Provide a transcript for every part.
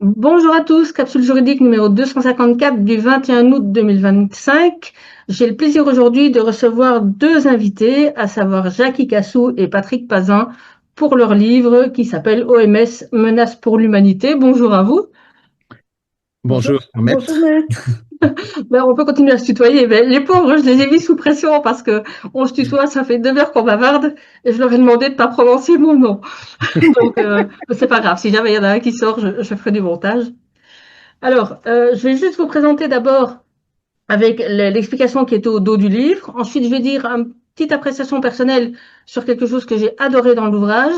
Bonjour à tous, capsule juridique numéro 254 du 21 août 2025. J'ai le plaisir aujourd'hui de recevoir deux invités, à savoir Jackie Cassou et Patrick Pazin, pour leur livre qui s'appelle OMS, Menace pour l'humanité. Bonjour à vous. Bonjour, Bonjour maître. maître. On peut continuer à se tutoyer. Mais les pauvres, je les ai mis sous pression parce que on se tutoie, ça fait 2 heures qu'on bavarde et je leur ai demandé de ne pas prononcer mon nom. Donc, c'est pas grave. Si jamais il y en a un qui sort, je ferai du montage. Alors, je vais juste vous présenter d'abord avec l'explication qui est au dos du livre. Ensuite, je vais dire une petite appréciation personnelle sur quelque chose que j'ai adoré dans l'ouvrage.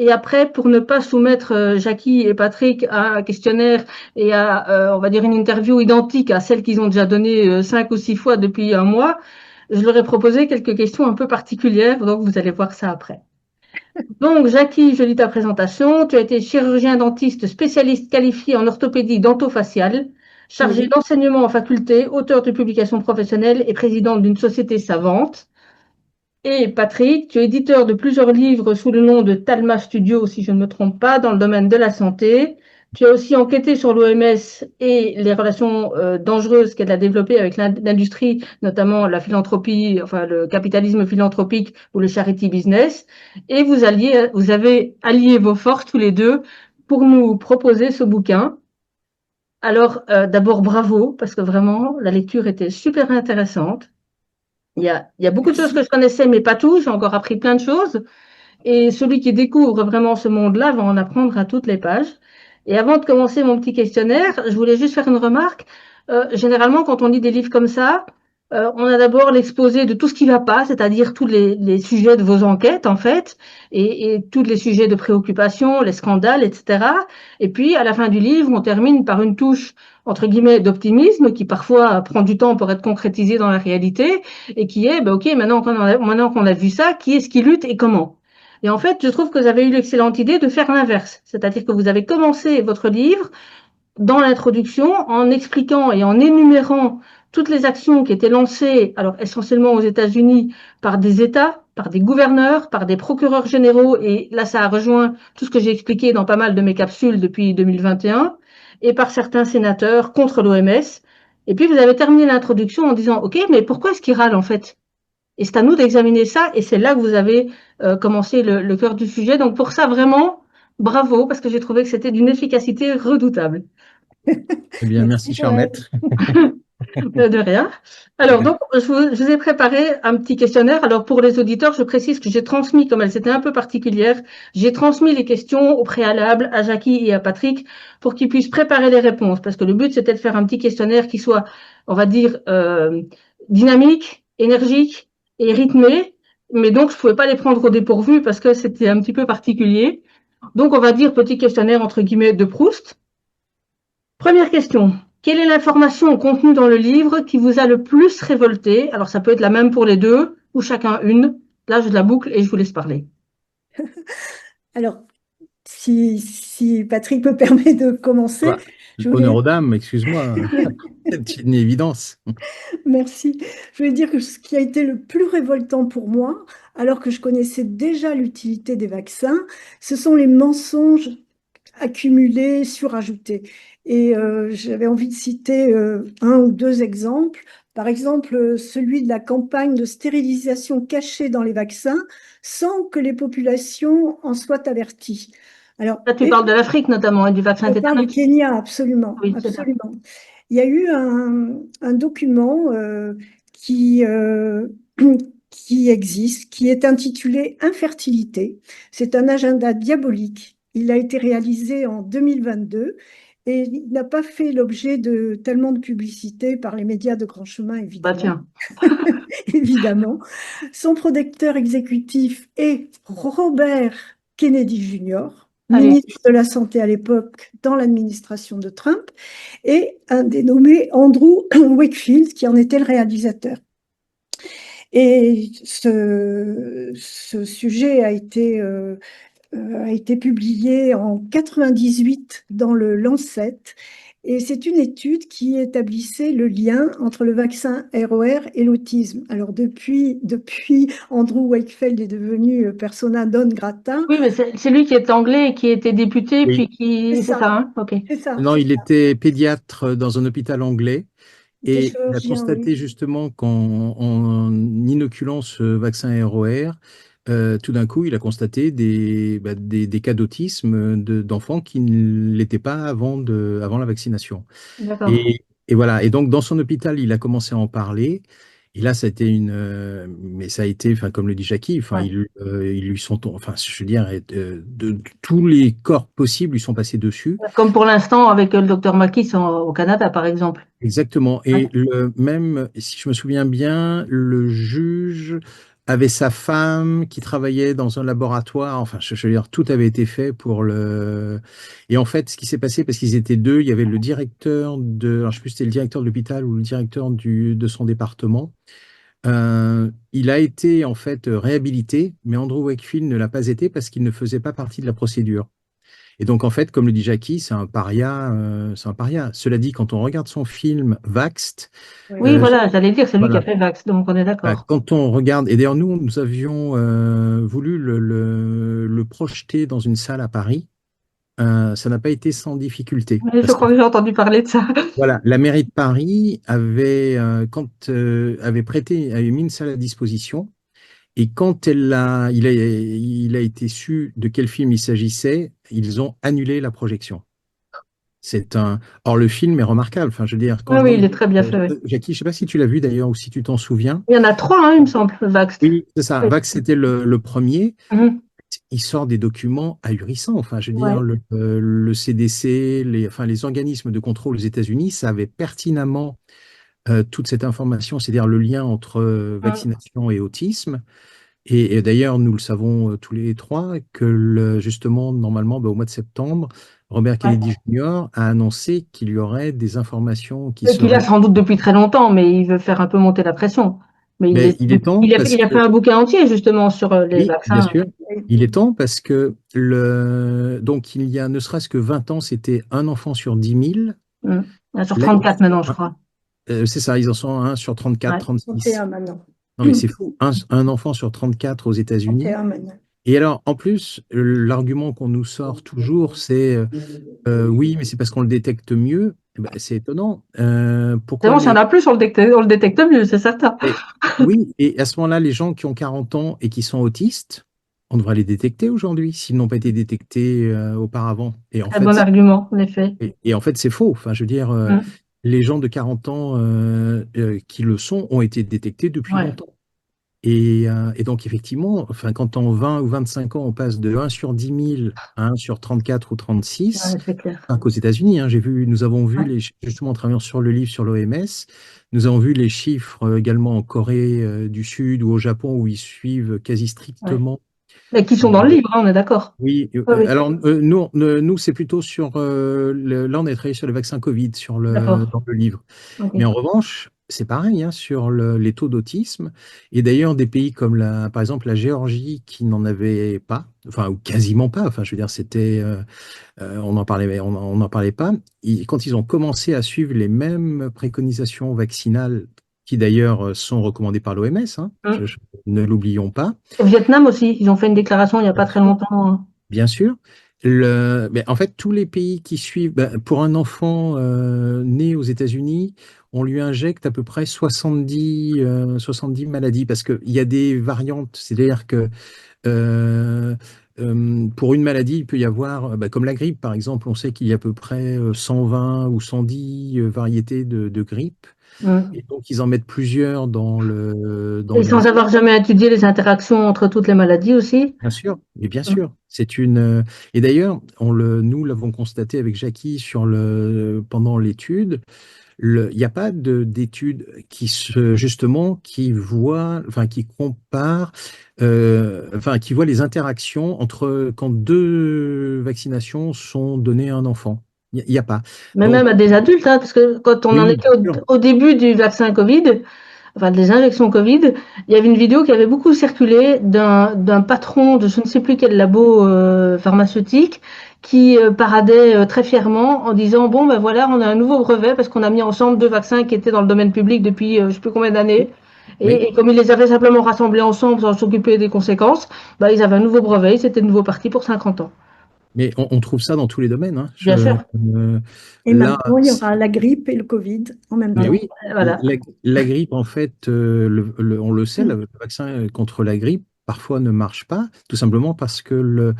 Et après, pour ne pas soumettre Jackie et Patrick à un questionnaire et à, on va dire, une interview identique à celle qu'ils ont déjà donnée 5 ou 6 fois depuis un mois, je leur ai proposé quelques questions un peu particulières. Donc, vous allez voir ça après. Donc, Jackie, je lis ta présentation. Tu as été chirurgien dentiste spécialiste qualifié en orthopédie dentofaciale, chargé Oui, d'enseignement en faculté, auteur de publications professionnelles et président d'une société savante. Et Patrick, tu es éditeur de plusieurs livres sous le nom de Talma Studio, si je ne me trompe pas, dans le domaine de la santé. Tu as aussi enquêté sur l'OMS et les relations dangereuses qu'elle a développées avec l'industrie, notamment la philanthropie, enfin le capitalisme philanthropique ou le charity business. Et vous avez allié vos forces tous les deux pour nous proposer ce bouquin. Alors, d'abord, bravo, parce que vraiment, la lecture était super intéressante. Il y a beaucoup de choses que merci. je connaissais, mais pas tout. J'ai encore appris plein de choses. Et celui qui découvre vraiment ce monde-là va en apprendre à toutes les pages. Et avant de commencer mon petit questionnaire, je voulais juste faire une remarque. Généralement, quand on lit des livres comme ça, on a d'abord l'exposé de tout ce qui ne va pas, c'est-à-dire tous les sujets de vos enquêtes, en fait, et tous les sujets de préoccupation, les scandales, etc. Et puis, à la fin du livre, on termine par une touche, entre guillemets, d'optimisme, qui parfois prend du temps pour être concrétisée dans la réalité, et qui est, ben, OK, maintenant qu'on a vu ça, qui est-ce qui lutte et comment? Et en fait, je trouve que vous avez eu l'excellente idée de faire l'inverse. C'est-à-dire que vous avez commencé votre livre dans l'introduction en expliquant et en énumérant toutes les actions qui étaient lancées, alors essentiellement aux États-Unis, par des États, par des gouverneurs, par des procureurs généraux, et là ça a rejoint tout ce que j'ai expliqué dans pas mal de mes capsules depuis 2021, et par certains sénateurs contre l'OMS. Et puis vous avez terminé l'introduction en disant, OK, mais pourquoi est-ce qu'ils râlent en fait? Et c'est à nous d'examiner ça, et c'est là que vous avez commencé le cœur du sujet. Donc pour ça, vraiment, bravo, parce que j'ai trouvé que c'était d'une efficacité redoutable. Eh bien, Merci merci, cher maître. maître. De rien. Alors, donc, je vous ai préparé un petit questionnaire. Alors, pour les auditeurs, je précise que j'ai transmis, comme elles étaient un peu particulières, j'ai transmis les questions au préalable à Jackie et à Patrick pour qu'ils puissent préparer les réponses. Parce que le but, c'était de faire un petit questionnaire qui soit, on va dire, dynamique, énergique et rythmé. Mais donc, je ne pouvais pas les prendre au dépourvu parce que c'était un petit peu particulier. Donc, on va dire petit questionnaire entre guillemets de Proust. Première question. Quelle est l'information contenue dans le livre qui vous a le plus révolté? Alors, ça peut être la même pour les deux, ou chacun une. Là, je la boucle et je vous laisse parler. Alors, si Patrick me permet de Ah commencer, bah, je honneur voulais, aux dames, excuse-moi. C'est une évidence. merci, je voulais dire que ce qui a été le plus révoltant pour moi, alors que je connaissais déjà l'utilité des vaccins, ce sont les mensonges accumulés, surajoutés. Et j'avais envie de citer un ou deux exemples. Par exemple, celui de la campagne de stérilisation cachée dans les vaccins sans que les populations en soient averties. Alors, Là, tu parles de l'Afrique notamment et du vaccin je parle du tétanique. Kenya, absolument, Oui, c'est ça. absolument. Il y a eu un document qui, qui existe, qui est intitulé Infertilité. C'est un agenda diabolique. Il a été réalisé en 2022 et il n'a pas fait l'objet de tellement de publicité par les médias de grand chemin, Bah évidemment. tiens. Évidemment. Son producteur exécutif est Robert Kennedy Jr., Allez. ministre de la Santé à l'époque dans l'administration de Trump, et un dénommé Andrew Wakefield, qui en était le réalisateur. Et ce sujet a été publié en 98 dans le Lancet Et c'est une étude qui établissait le lien entre le vaccin ROR et l'autisme. Alors depuis Andrew Wakefield est devenu persona non grata. Oui, mais c'est lui qui est anglais et qui était député, Oui. puis qui. C'est C'est ça, ça, hein? OK. c'est ça, Non, c'est il ça. était pédiatre dans un hôpital anglais Il était et il a chirurgien, oui. constaté justement qu'en inoculant ce vaccin ROR, tout d'un coup, il a constaté des cas d'autisme d'enfants qui ne l'étaient pas avant la vaccination. D'accord. Et voilà. Et donc, dans son hôpital, il a commencé à en parler. Et là, ça a été mais ça a été, enfin, comme le dit Jackie, enfin, Ouais. ils lui sont, enfin, je veux dire, de tous les corps possibles lui sont passés dessus. Comme pour l'instant avec le docteur Makis au Canada, par exemple. Exactement. Ouais. Et même, si je me souviens bien, le juge avait sa femme qui travaillait dans un laboratoire. Enfin, je veux dire, tout avait été fait pour le. Et en fait, ce qui s'est passé, parce qu'ils étaient deux, il y avait le directeur alors, je sais plus si c'était le directeur de l'hôpital ou le directeur de son département. Il a été en fait réhabilité, mais Andrew Wakefield ne l'a pas été parce qu'il ne faisait pas partie de la procédure. Et donc, en fait, comme le dit Jackie, c'est un paria. C'est un paria. Cela dit, quand on regarde son film Vaxxed, Oui, Oui. euh, voilà, j'allais dire, c'est lui qui a voilà. fait Vax, donc on est d'accord. Quand on regarde, et d'ailleurs, nous avions voulu le projeter dans une salle à Paris. Ça n'a pas été sans difficulté. Mais je Parce que, crois que j'ai entendu parler de ça. voilà, la mairie de Paris avait mis une salle à disposition. Et quand il a été su de quel film il s'agissait, ils ont annulé la projection. Or, le film est remarquable. Enfin, je veux dire, quand Oui, je oui, il regarde, est très bien fait. Oui. Jackie, je ne sais pas si tu l'as vu d'ailleurs ou si tu t'en souviens. Il y en a trois, hein, il me semble, Vax. Oui, c'est ça. Oui. Vax, c'était le premier. Mhm. Il sort des documents ahurissants. Enfin, je veux dire, Ouais. le CDC, enfin, les organismes de contrôle aux États-Unis savaient pertinemment toute cette information, c'est-à-dire le lien entre Mhm. vaccination et autisme. Et d'ailleurs, nous le savons tous les trois, que justement, normalement, au mois de septembre, Robert Ouais. Kennedy Jr. a annoncé qu'il y aurait des informations qui Et qu'il a seraient. sans doute depuis très longtemps, mais il veut faire un peu monter la pression. Mais Mais il est temps parce il a fait que, un bouquin entier justement sur les oui, bien vaccins. sûr, il est temps parce que donc il y a ne serait-ce que 20 ans, c'était un enfant sur 10 000. Mhm. Il y en a sur Là, ils 34 maintenant, je sont crois. c'est ça, ils en sont un sur 34, Ouais. 36. 31 maintenant. Non, mais c'est fou, un enfant sur 34 aux États-Unis. 31 maintenant. Et alors, en plus, l'argument qu'on nous sort toujours, c'est oui, mais c'est parce qu'on le détecte mieux. Eh ben, c'est étonnant. C'est Pourquoi bon, s'il y en a plus, on le détecte mieux, c'est certain. eh, oui, et à ce moment-là, les gens qui ont 40 ans et qui sont autistes, on devrait les détecter aujourd'hui s'ils n'ont pas été détectés auparavant. Très bon argument, en effet. Et en fait, c'est faux. Enfin, je veux dire, Mhm. les gens de 40 ans qui le sont ont été détectés depuis Ouais. longtemps. Et donc, effectivement, enfin, quand en 20 ou 25 ans, on passe de 1 sur 10 000 à 1 sur 34 ou 36, Ouais, c'est clair. enfin, qu'aux États-Unis, hein, nous avons vu Ouais. justement en travaillant sur le livre sur l'OMS, nous avons vu les chiffres également en Corée du Sud ou au Japon où ils suivent quasi Ouais. strictement. Mais qui sont dans le euh, livre, hein, on est d'accord. oui, Oui, oui, alors nous c'est plutôt sur, là on a travaillé sur le vaccin Covid d'accord. dans le livre. Mais Ok. en revanche, c'est pareil hein, sur les taux d'autisme. Et d'ailleurs, des pays comme par exemple la Géorgie qui n'en avait pas, enfin, ou quasiment pas, enfin, je veux dire, on n'en parlait pas. Quand ils ont commencé à suivre les mêmes préconisations vaccinales, qui d'ailleurs sont recommandées par l'OMS, hein, Mhm. ne l'oublions pas. Au Vietnam aussi, ils ont fait une déclaration il n'y a pas très longtemps, hein. Bien sûr. En fait, tous les pays qui suivent, pour un enfant né aux États-Unis, on lui injecte à peu près 70 maladies parce qu'il y a des variantes. C'est-à-dire que euh, pour une maladie, il peut y avoir, comme la grippe par exemple, on sait qu'il y a à peu près 120 ou 110 variétés de grippe. Mhm. Et donc, ils en mettent plusieurs dans Et le sans avoir jamais étudié les interactions entre toutes les maladies aussi. Bien sûr, mais bien Mhm. sûr, c'est une. Et d'ailleurs, nous l'avons constaté avec Jackie pendant l'étude. Il n'y a pas d'étude justement qui voit, enfin qui compare, enfin qui voit les interactions entre quand deux vaccinations sont données à un enfant. Il n'y a pas. Mais Donc même à des adultes, hein, parce que quand on en oui, était bien sûr. au début du vaccin Covid, enfin des injections Covid, il y avait une vidéo qui avait beaucoup circulé d'un patron de je ne sais plus quel labo pharmaceutique qui paradait très fièrement en disant bon ben voilà on a un nouveau brevet parce qu'on a mis ensemble deux vaccins qui étaient dans le domaine public depuis je sais plus combien d'années Oui, et comme ils les avaient simplement rassemblés ensemble sans s'occuper des conséquences, bah, ils avaient un nouveau brevet, c'était de nouveau parti pour 50 ans. mais on trouve ça dans tous les domaines, hein. Bien sûr. Et Là, maintenant, il y aura la grippe et le Covid en même mais Mm. temps. oui, Voilà. la grippe, en fait, on le sait, le vaccin contre la grippe, parfois ne marche pas, tout simplement parce que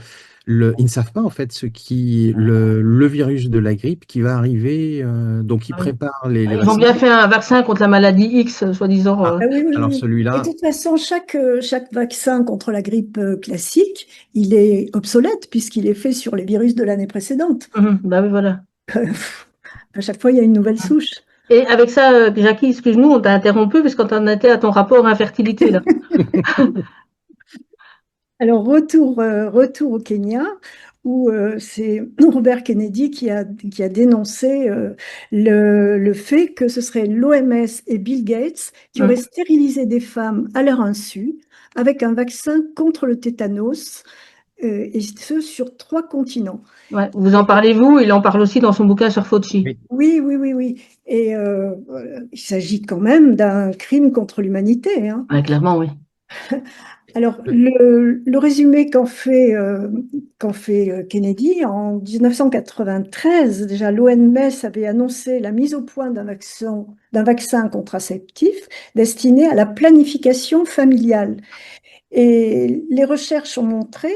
ils ne savent pas, en fait, le virus de la grippe qui va arriver. Donc, ils Oui. préparent les Ils ont vaccins. bien fait un vaccin contre la maladie X, soi-disant. Ah, Ah oui, oui, alors oui. Et de celui-là, toute façon, chaque vaccin contre la grippe classique, il est obsolète puisqu'il est fait sur les virus de l'année précédente. Bah oui, voilà. À chaque fois, il y a une nouvelle souche. Et avec ça, Jackie, excuse-nous, on t'a interrompu parce qu'on t'en était à ton rapport infertilité, là. Alors, retour au Kenya, où c'est Robert Kennedy qui a dénoncé le fait que ce serait l'OMS et Bill Gates qui auraient Mm. stérilisé des femmes à leur insu avec un vaccin contre le tétanos, et ce sur 3 continents. Ouais. Vous en parlez, vous, il en parle aussi dans son bouquin sur Fauci. oui, Oui, oui, oui, oui. Et il s'agit quand même d'un crime contre l'humanité, hein. Ouais, clairement, oui. Alors, le résumé qu'en fait Kennedy, en 1993, déjà l'OMS avait annoncé la mise au point d'un vaccin contraceptif destiné à la planification familiale. Et les recherches ont montré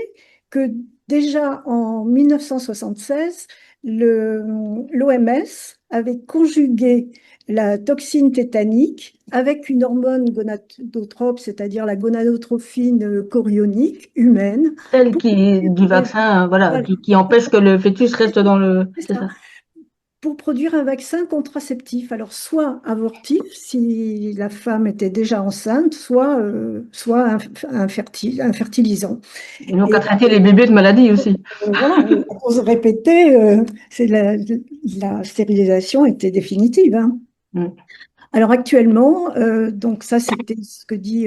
que déjà en 1976, l'OMS avait conjugué la toxine tétanique avec une hormone gonadotrope, c'est-à-dire la gonadotrophine chorionique humaine. Celle pour, du vaccin, voilà, voilà, qui empêche que le fœtus reste dans le. c'est C'est ça, ça. pour produire un vaccin contraceptif, alors soit avortif si la femme était déjà enceinte, soit infertilisant. Ils n'ont qu'à Et traiter les bébés de maladies aussi. voilà, à cause répétée, la stérilisation était définitive, hein. Mm. Alors actuellement, donc ça c'était ce que dit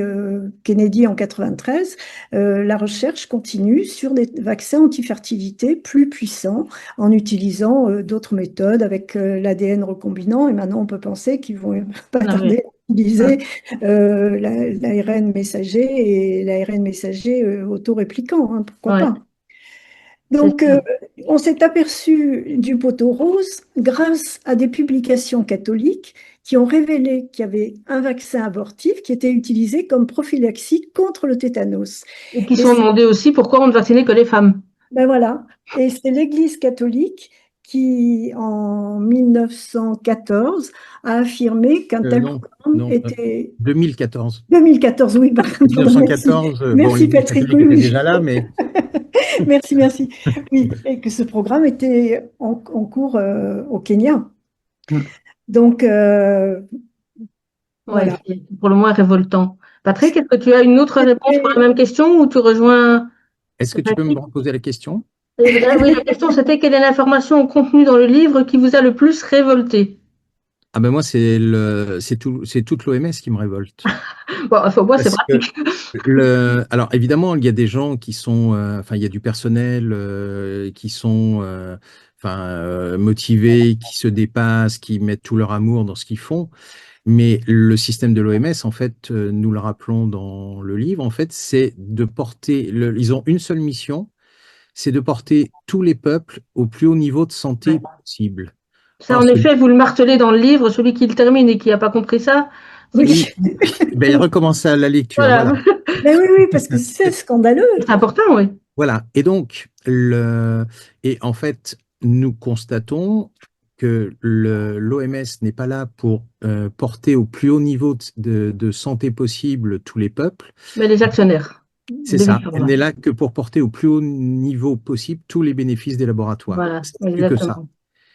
Kennedy en 93, la recherche continue sur des vaccins anti-fertilité plus puissants en utilisant d'autres méthodes avec l'ADN recombinant, et maintenant on peut penser qu'ils vont pas Ah oui. tarder à utiliser l'ARN messager et l'ARN messager autorépliquant, hein, pourquoi Ouais, pas. c'est Donc, ça. on s'est aperçu du poteau rose grâce à des publications catholiques qui ont révélé qu'il y avait un vaccin abortif qui était utilisé comme prophylaxie contre le tétanos. Et qui Et sont demandés aussi pourquoi on ne vaccinait que les femmes. ben voilà. Et c'est l'Église catholique qui, en 1914, a affirmé qu'un tel non, programme non, était 2014. 2014, oui, pardon, merci. 1914, bon, Merci l'Église Patrick, catholique oui, était oui. déjà là, mais Merci, merci. Oui, et que ce programme était en cours au Kenya. Mm. Donc, Ouais, voilà. c'est pour le moins révoltant. Patrick, est-ce que tu as une autre réponse pour la C'était- même question ou tu rejoins est-ce que tu peux me Jackie? reposer la question? Oui, la question c'était quelle est l'information contenue dans le livre qui vous a le plus révolté? Ah ben moi, c'est toute l'OMS qui me révolte. Bon, enfin, moi, c'est Parce que pratique. alors évidemment, il y a des gens qui sont, enfin, il y a du personnel qui sont, enfin, motivés, qui se dépassent, qui mettent tout leur amour dans ce qu'ils font. Mais le système de l'OMS, en fait, nous le rappelons dans le livre, en fait, c'est de porter, ils ont une seule mission, c'est de porter tous les peuples au plus haut niveau de santé Ouais. possible. Ça, Or, en effet, vous le martelez dans le livre, celui qui le termine et qui n'a pas compris ça, c'est Oui, que, ben, il recommence à la lecture, voilà, voilà. mais oui, oui, parce que c'est scandaleux. c'est important, oui. Voilà. Et donc, et en fait, nous constatons que l'OMS n'est pas là pour porter au plus haut niveau de santé possible tous les peuples. Mais les actionnaires, C'est ça. bénéficiaires, Elle voilà. n'est là que pour porter au plus haut niveau possible tous les bénéfices des laboratoires. Voilà, C'est plus que ça. exactement.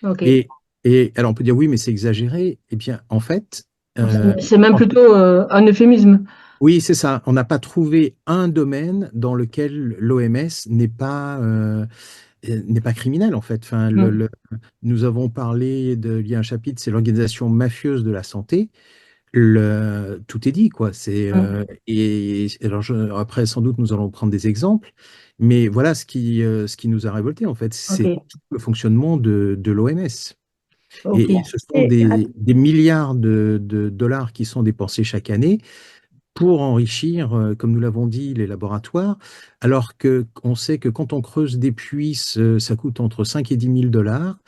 OK. Et, et alors, on peut dire oui, mais c'est exagéré. Eh bien, en fait, euh, C'est même en- plutôt un euphémisme. oui, c'est ça. On n'a pas trouvé un domaine dans lequel l'OMS n'est pas criminel en fait. Enfin, Mm. nous avons parlé il y a un chapitre, c'est l'organisation mafieuse de la santé. tout est dit, quoi. Et alors après, sans doute, nous allons prendre des exemples, mais voilà ce qui nous a révolté, en fait, c'est Ok, tout le fonctionnement de l'OMS. Et ok. ce sont Et des milliards de dollars qui sont dépensés chaque année pour enrichir, comme nous l'avons dit, les laboratoires, alors que on sait que quand on creuse des puits, ça coûte entre 5 et 10 000 dollars.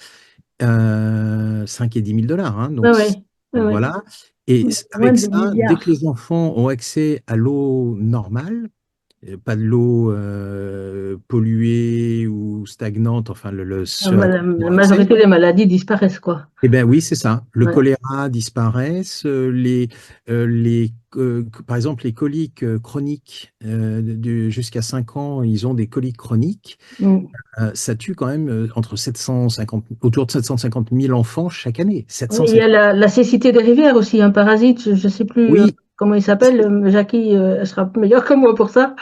5 et 10 000 dollars. Hein, Ouais, donc, ouais, ouais, ouais. voilà. Et moins avec de ça, dès que milliards. les enfants ont accès à l'eau normale, pas de l'eau polluée ou stagnante, enfin ce à quoi ils ont La accès, majorité des maladies disparaissent, quoi. eh bien oui, c'est ça. Le Ouais. choléra disparaissent, par exemple, les coliques chroniques, jusqu'à 5 ans, ils ont des coliques chroniques. Mm. Ça tue quand même autour de 750 000 enfants chaque année. Oui, il y a 750. la cécité des rivières aussi, un parasite, je ne sais plus Oui, comment il s'appelle, Jackie elle sera meilleure que moi pour ça.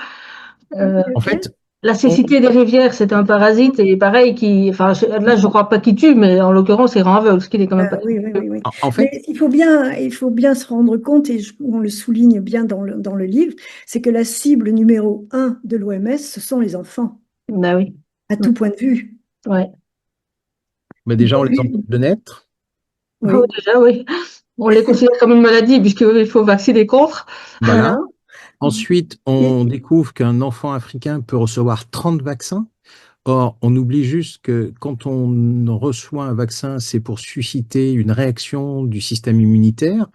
Euh, en fait, la on- cécité des rivières, c'est un parasite et pareil, enfin, là je ne crois pas qu'il tue, mais en l'occurrence, il rend aveugle, ce qui n'est quand même pas Oui, oui, très. oui, oui. en fait, Mais il faut bien se rendre compte, et on le souligne bien dans le livre, c'est que la cible numéro un de l'OMS, ce sont les enfants, Ben oui. à Mm. tout point de vue. Ouais. bah déjà, on les empêche Oui, de naître. Oui, oui, déjà, oui. On les considère comme une maladie puisqu'il faut vacciner contre. voilà. Voilà. Ensuite, Et, on découvre qu'un enfant africain peut recevoir 30 vaccins. Or, on oublie juste que quand on reçoit un vaccin, c'est pour susciter une réaction du système immunitaire.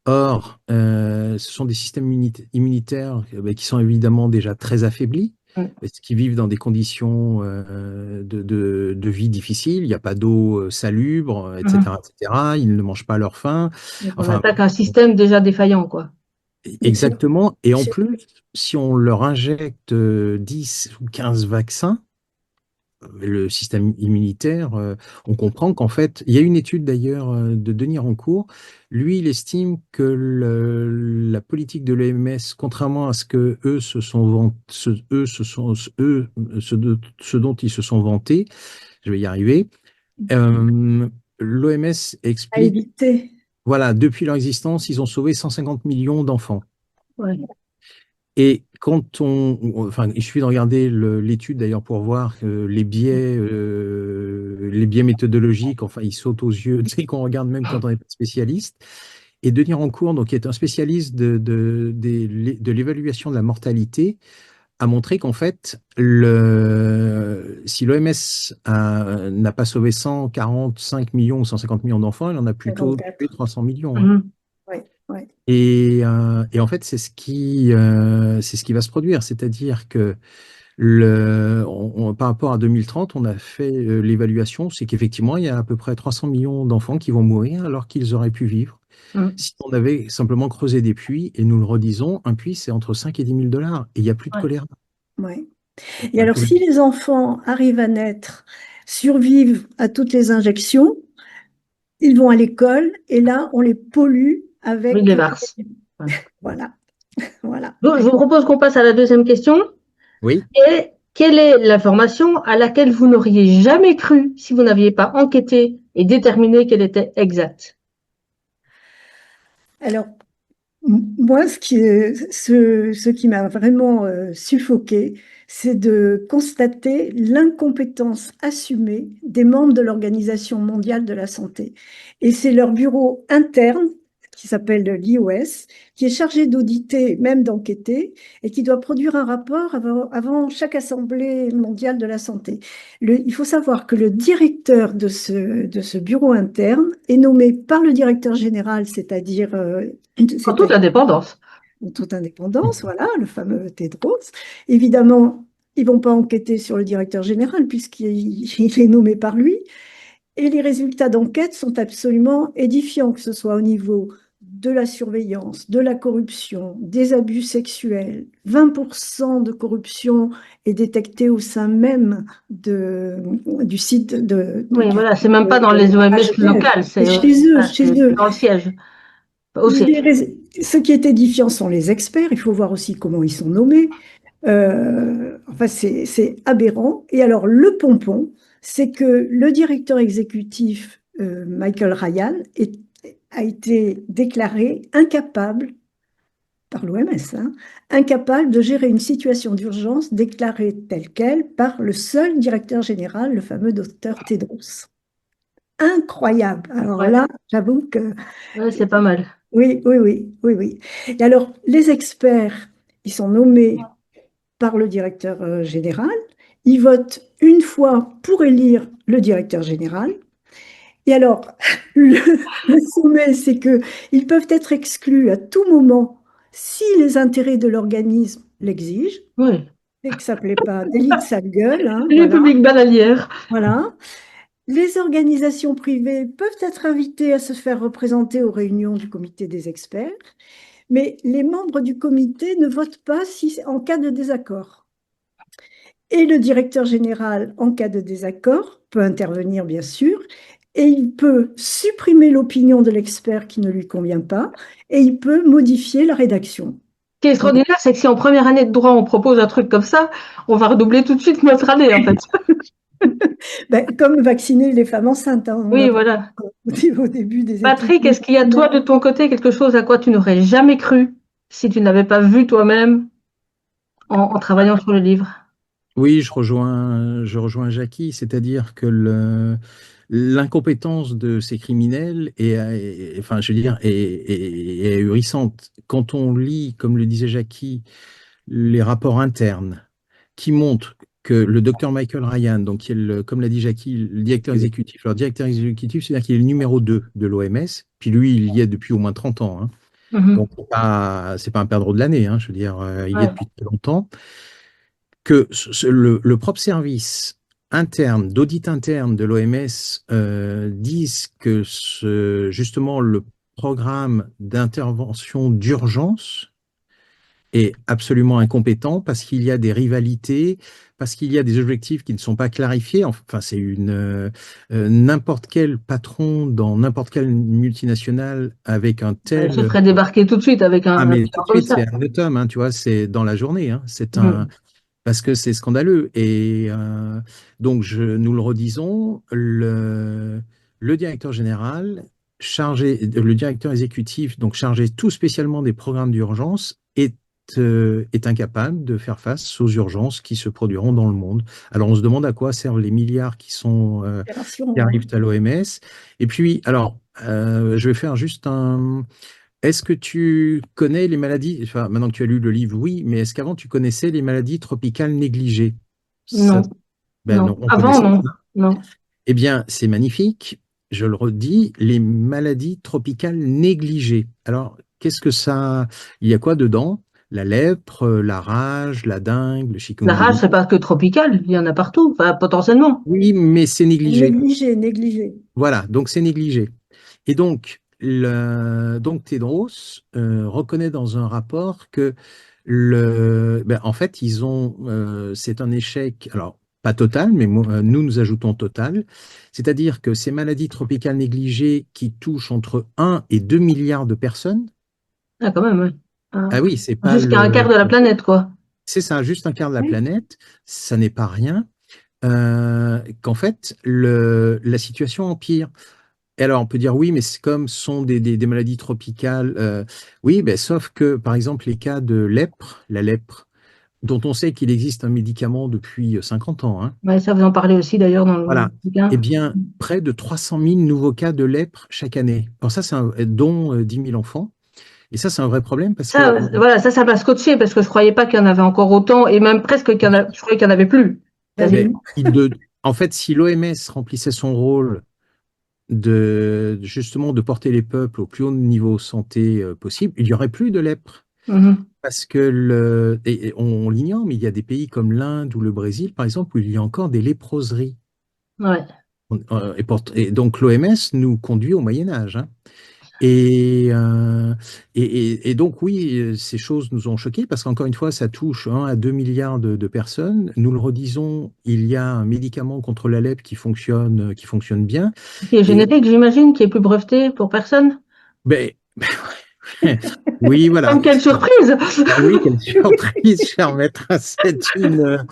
Or, ce sont des systèmes immunitaires bah, qui sont évidemment déjà très affaiblis, Mm. parce qu'ils vivent dans des conditions de vie difficiles. Il n'y a pas d'eau salubre, Mhm. etc., etc. Ils ne mangent pas à leur faim. Donc on Enfin, attaque un système déjà défaillant, quoi. mais c'est- exactement. Et en c'est- plus, si on leur injecte 10 ou 15 vaccins, le système immunitaire, on comprend qu'en fait, il y a une étude d'ailleurs de Denis Rancourt, lui, il estime que la politique de l'OMS, contrairement à ce que eux se sont ce dont ils se sont vantés, je vais y arriver, l'OMS à explique, éviter. voilà, depuis leur existence, ils ont sauvé 150 millions d'enfants. Ouais. Et quand enfin, il suffit de regarder l'étude d'ailleurs pour voir que les biais méthodologiques, enfin, ils sautent aux yeux dès qu'on regarde, même quand on n'est pas spécialiste. Et Denis Rancourt, donc, qui est un spécialiste de l'évaluation de la mortalité, a montré qu'en fait, si l'OMS n'a pas sauvé 145 millions ou 150 millions d'enfants, elle en a plutôt tué 54. 300 millions. Hein. Mhm. Oui, oui. Et en fait, c'est ce qui va se produire. C'est-à-dire que par rapport à 2030, on a fait l'évaluation, c'est qu'effectivement, il y a à peu près 300 millions d'enfants qui vont mourir alors qu'ils auraient pu vivre. Mhm. Si on avait simplement creusé des puits, et nous le redisons, un puits, c'est entre 5 et 10 000 dollars, et il n'y a plus de Ouais. choléra. Ouais. Il Et n'y a alors, plus si les enfants arrivent à naître, survivent à toutes les injections, ils vont à l'école et là, on les pollue Oui, les avec... VARS. Ouais. Voilà, voilà. Bon, je vous propose qu'on passe à la deuxième question. Oui. Et quelle est l'information à laquelle vous n'auriez jamais cru si vous n'aviez pas enquêté et déterminé qu'elle était exacte? Alors, moi, ce qui m'a vraiment suffoqué, c'est de constater l'incompétence assumée des membres de l'Organisation mondiale de la santé. Et c'est leur bureau interne, qui s'appelle l'IOS, qui est chargé d'auditer, même d'enquêter, et qui doit produire un rapport avant chaque Assemblée mondiale de la santé. Il faut savoir que le directeur de ce bureau interne est nommé par le directeur général, En toute indépendance. en toute indépendance, voilà, le fameux Tedros. Évidemment, ils ne vont pas enquêter sur le directeur général puisqu'il est nommé par lui. Et les résultats d'enquête sont absolument édifiants, que ce soit au niveau de la surveillance, de la corruption, des abus sexuels. 20% de corruption est détectée au sein même du site Oui, voilà, c'est même pas dans les à OMS Genève. locales, C'est c'est chez eux, c'est chez eux. dans le siège, au siège. Ce qui est édifiant sont les experts. Il faut voir aussi comment ils sont nommés. Enfin, c'est aberrant. Et alors, le pompon, c'est que le directeur exécutif, Michael Ryan, a été déclaré incapable par l'OMS, hein, incapable de gérer une situation d'urgence déclarée telle qu'elle par le seul directeur général, le fameux docteur Tedros. Incroyable. Alors Ouais, là, j'avoue que ouais, c'est pas mal. oui, oui, oui, oui, oui. Et alors, les experts, ils sont nommés par le directeur général. Ils votent une fois pour élire le directeur général. Et alors, le, le sommet, c'est que ils peuvent être exclus à tout moment si les intérêts de l'organisme l'exigent. Oui. Et que ça ne plaît pas, délit de sale gueule, hein, voilà, République bananière. voilà. Les organisations privées peuvent être invitées à se faire représenter aux réunions du comité des experts, mais les membres du comité ne votent pas en cas de désaccord. Et le directeur général, en cas de désaccord, peut intervenir, bien sûr, et il peut supprimer l'opinion de l'expert qui ne lui convient pas, et il peut modifier la rédaction. Ce qui est extraordinaire, c'est que si en première année de droit, on propose un truc comme ça, on va redoubler tout de suite notre année, en fait. Ben, comme vacciner les femmes enceintes, hein, on Oui, apprend voilà. au début des études. Patrick, est-ce qu'il y a, toi, de ton côté, quelque chose à quoi tu n'aurais jamais cru si tu n'avais pas vu toi-même en travaillant sur le livre? Oui, je rejoins Jackie, c'est-à-dire que l'incompétence de ces criminels enfin, je veux dire, est ahurissante. Quand on lit, comme le disait Jackie, les rapports internes qui montrent que le docteur Michael Ryan, donc qui est comme l'a dit Jackie, le directeur exécutif. Alors, directeur exécutif, c'est-à-dire qu'il est le numéro 2 de l'OMS, puis lui, il y est depuis au moins 30 ans, hein. Mhm. Donc, c'est pas un perdreau de l'année, hein, je veux dire, il y est Ouais. depuis très longtemps. Que le propre service interne, d'audit interne de l'OMS dise que justement le programme d'intervention d'urgence est absolument incompétent parce qu'il y a des rivalités, parce qu'il y a des objectifs qui ne sont pas clarifiés. Enfin, n'importe quel patron dans n'importe quelle multinationale avec un Elle se tel... ferait débarquer tout de suite avec Ah, un mais tout plan de comme suite, ça. c'est un tome, hein, tu vois, c'est dans la journée, hein, Mhm. parce que c'est scandaleux. Et donc, nous le redisons, le directeur général, le directeur exécutif, donc chargé tout spécialement des programmes d'urgence, est incapable de faire face aux urgences qui se produiront dans le monde. Alors, on se demande à quoi servent les milliards qui Opération, arrivent à l'OMS. Et puis, alors, je vais faire juste un... Est-ce que tu connais les maladies, enfin maintenant que tu as lu le livre, oui, mais est-ce qu'avant tu connaissais les maladies tropicales négligées? Ça, Non, ben non. non, on Avant, connaissait pas. non. Non. Eh bien, c'est magnifique. Je le redis, les maladies tropicales négligées. Alors, qu'est-ce que ça... Il y a quoi dedans? La lèpre, la rage, la dengue, le La rage, chikungunya. c'est pas que tropical, il y en a partout, enfin, potentiellement. Oui, mais c'est négligé. négligé, négligé. Voilà, donc c'est négligé. Et donc, donc Tedros reconnaît dans un rapport que en fait, c'est un échec, alors pas total, mais nous ajoutons total, c'est-à-dire que ces maladies tropicales négligées qui touchent entre 1 et 2 milliards de personnes, Ah, quand même, ouais. ah oui, c'est pas Jusqu'à un quart de la planète, quoi. c'est ça, juste un quart de la Oui. planète, ça n'est pas rien, qu'en fait, la situation empire. Et alors, on peut dire oui, mais c'est comme ce sont des maladies tropicales. Oui, ben, sauf que, par exemple, les cas de lèpre, la lèpre, dont on sait qu'il existe un médicament depuis 50 ans, hein, Ouais, ça vous en parlez aussi d'ailleurs dans le voilà, eh bouquin. bien, près de 300 000 nouveaux cas de lèpre chaque année. Alors ça, dont 10 000 enfants. Et ça, c'est un vrai problème parce Ça, que voilà, ça m'a scotché parce que je croyais pas qu'il y en avait encore autant et même presque je croyais qu'il y en avait plus, Ben ben, quasiment. en fait, si l'OMS remplissait son rôle justement de porter les peuples au plus haut niveau santé possible, il n'y aurait plus de lèpre. Mhm. Parce que et on l'ignore, mais il y a des pays comme l'Inde ou le Brésil, par exemple, où il y a encore des léproseries. Ouais. Et donc l'OMS nous conduit au Moyen Âge, hein. Et, euh, et donc oui, ces choses nous ont choqués parce qu'encore une fois, ça touche 1 à 2 milliards de personnes. Nous le redisons, il y a un médicament contre la lèpre qui fonctionne bien. Qui est Et générique, j'imagine, qui est plus breveté pour personne. ben, oui, voilà. Comme quelle surprise! Ah oui, quelle surprise, cher maître. C'est une.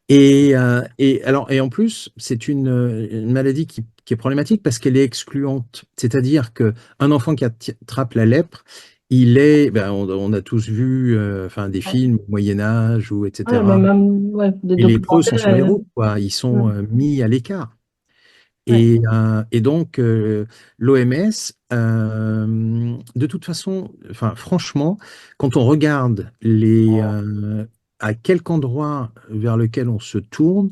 Et en plus, c'est une maladie qui est problématique parce qu'elle est excluante. C'est-à-dire qu'un enfant qui attrape la lèpre, on a tous vu enfin, des Ouais, films au Moyen Âge, ou ouais, etc. ouais, des Et les lépreux sont documentaires. sur les routes, quoi. Ils sont Mm, mis à l'écart. ouais. Et donc, l'OMS, de toute façon, enfin, franchement, quand on regarde à quelque endroit vers lequel on se tourne,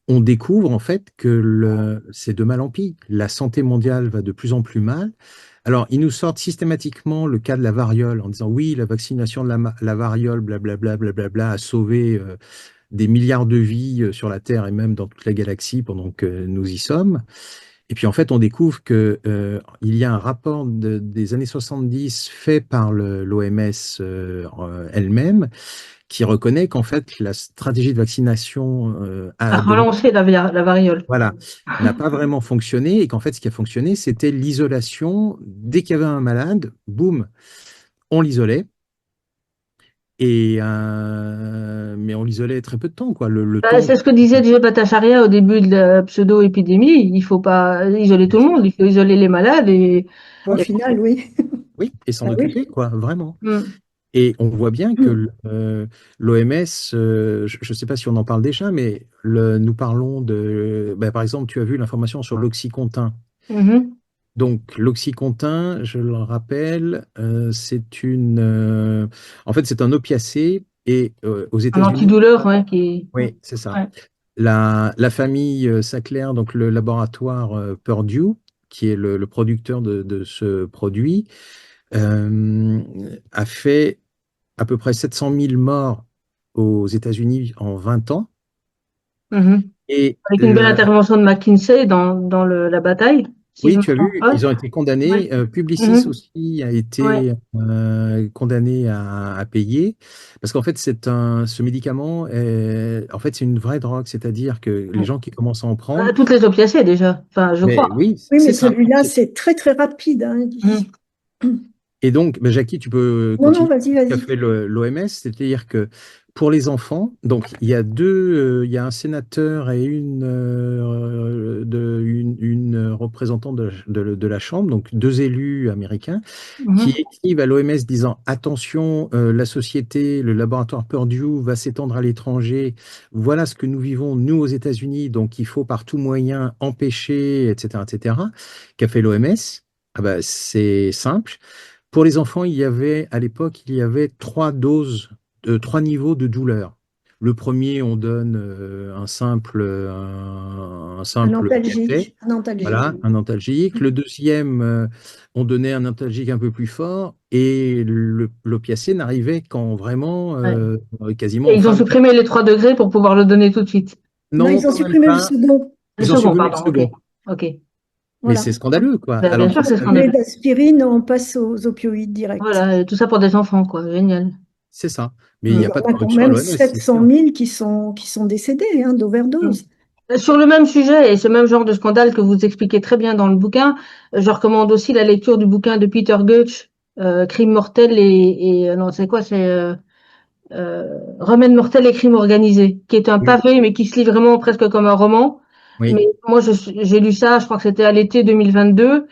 on découvre en fait que c'est de mal en pis. La santé mondiale va de plus en plus mal. Alors, ils nous sortent systématiquement le cas de la variole en disant oui, la vaccination de la variole, blablabla, blablabla, a sauvé des milliards de vies sur la Terre et même dans toute la galaxie pendant que nous y sommes. Et puis en fait, on découvre que il y a un rapport des années 70 fait par l'OMS elle-même qui reconnaît qu'en fait, la stratégie de vaccination À relancer la variole. voilà, n'a pas vraiment fonctionné et qu'en fait, ce qui a fonctionné, c'était l'isolation. Dès qu'il y avait un malade, boum, on l'isolait. Mais on l'isolait très peu de temps, quoi. Le Bah, temps. c'est ce que disait Jay Bhattacharya au début de la pseudo-épidémie. Il faut pas isoler tout le monde, il faut isoler les malades Au et... final, oui. Oui, et s'en Ah oui. occuper, quoi, vraiment. Mm. Et on voit bien que l'OMS, je ne sais pas si on en parle déjà, mais nous parlons par exemple, tu as vu l'information sur l'Oxycontin. Mhm. Donc, l'Oxycontin, je le rappelle, en fait, c'est un opiacé et aux Un États-Unis, antidouleur, ouais, qui... oui, c'est ça. Ouais. La famille Sackler, donc le laboratoire Purdue, qui est le producteur de ce produit, euh, a fait à peu près 700 000 morts aux États-Unis en 20 ans. Mhm. Et Avec une belle intervention de McKinsey dans la bataille, si je oui, me tu as trompe vu, pas. ils ont été Ouais. condamnés. Publicis Mhm. aussi a Ouais. été condamné à payer parce qu'en fait, ce médicament, en fait, c'est une vraie drogue, c'est-à-dire que les Ouais. gens qui commencent à en prendre, Toutes les opiacées déjà, enfin, je crois. mais oui, Oui, mais c'est ça. celui-là, c'est très, très rapide, hein. Mhm. Et donc, ben, Jackie, tu peux Non, non, continuer vas-y, ce qu'a vas-y. fait l'OMS, c'est-à-dire que pour les enfants, donc il y a un sénateur et une représentante de la Chambre, donc deux élus américains, qui Mhm. écrivent à l'OMS disant attention, la société, le laboratoire Purdue va s'étendre à l'étranger. Voilà ce que nous vivons nous aux États-Unis, donc il faut par tout moyen empêcher, etc., etc. Qu'a fait l'OMS? Ah bah, c'est simple. Pour les enfants, à l'époque, il y avait trois niveaux de douleur. Le premier, on donne un Un simple café, antalgique, un antalgique. voilà, un antalgique. Le deuxième, on donnait un antalgique un peu plus fort et l'opiacé n'arrivait qu'en vraiment, Ouais. quasiment Et en ils ont fin de supprimé les 3 degrés pour pouvoir le donner tout de suite. Non, Non, ils ont quand même supprimé le pas. second. Le Ils ont second, supprimé le pardon, ok. second. Ok. Mais Voilà. c'est scandaleux, quoi. Ben, bien Alors Au sûr, c'est lieu scandaleux. d'aspirine, on passe aux opioïdes directs. Voilà, tout ça pour des enfants, quoi. Génial. c'est ça. Mais il Il n'y y a pas de en a quand corruption à même l'OMS, c'est 700 sûr. 000 qui sont décédés, hein, Mm. d'overdose. Sur le même sujet et ce même genre de scandale que vous expliquez très bien dans le bouquin, je recommande aussi la lecture du bouquin de Peter Gutsch, Crime mortel non, c'est quoi? C'est Remède mortel et crime organisé, qui est un Oui, pavé, mais qui se lit vraiment presque comme un roman. oui, Mais moi, j'ai lu ça, je crois que c'était à l'été 2022.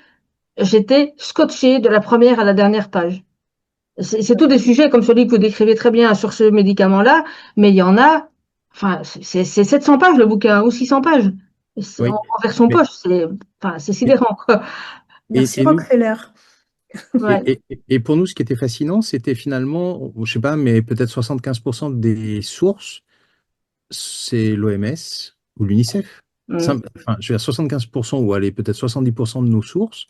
J'étais scotché de la première à la dernière page. C'est tous des sujets comme celui que vous décrivez très bien sur ce médicament-là, mais il y en a, enfin, c'est 700 pages le bouquin, ou 600 pages. oui. En version Mais, poche, enfin, c'est et, sidérant, quoi. Merci et nous, Rockefeller. Ouais. et pour nous, ce qui était fascinant, c'était finalement, je sais pas, mais peut-être 75% des sources, c'est l'OMS ou l'UNICEF. Mm. Enfin, je veux dire 75% ou allez, peut-être 70% de nos sources,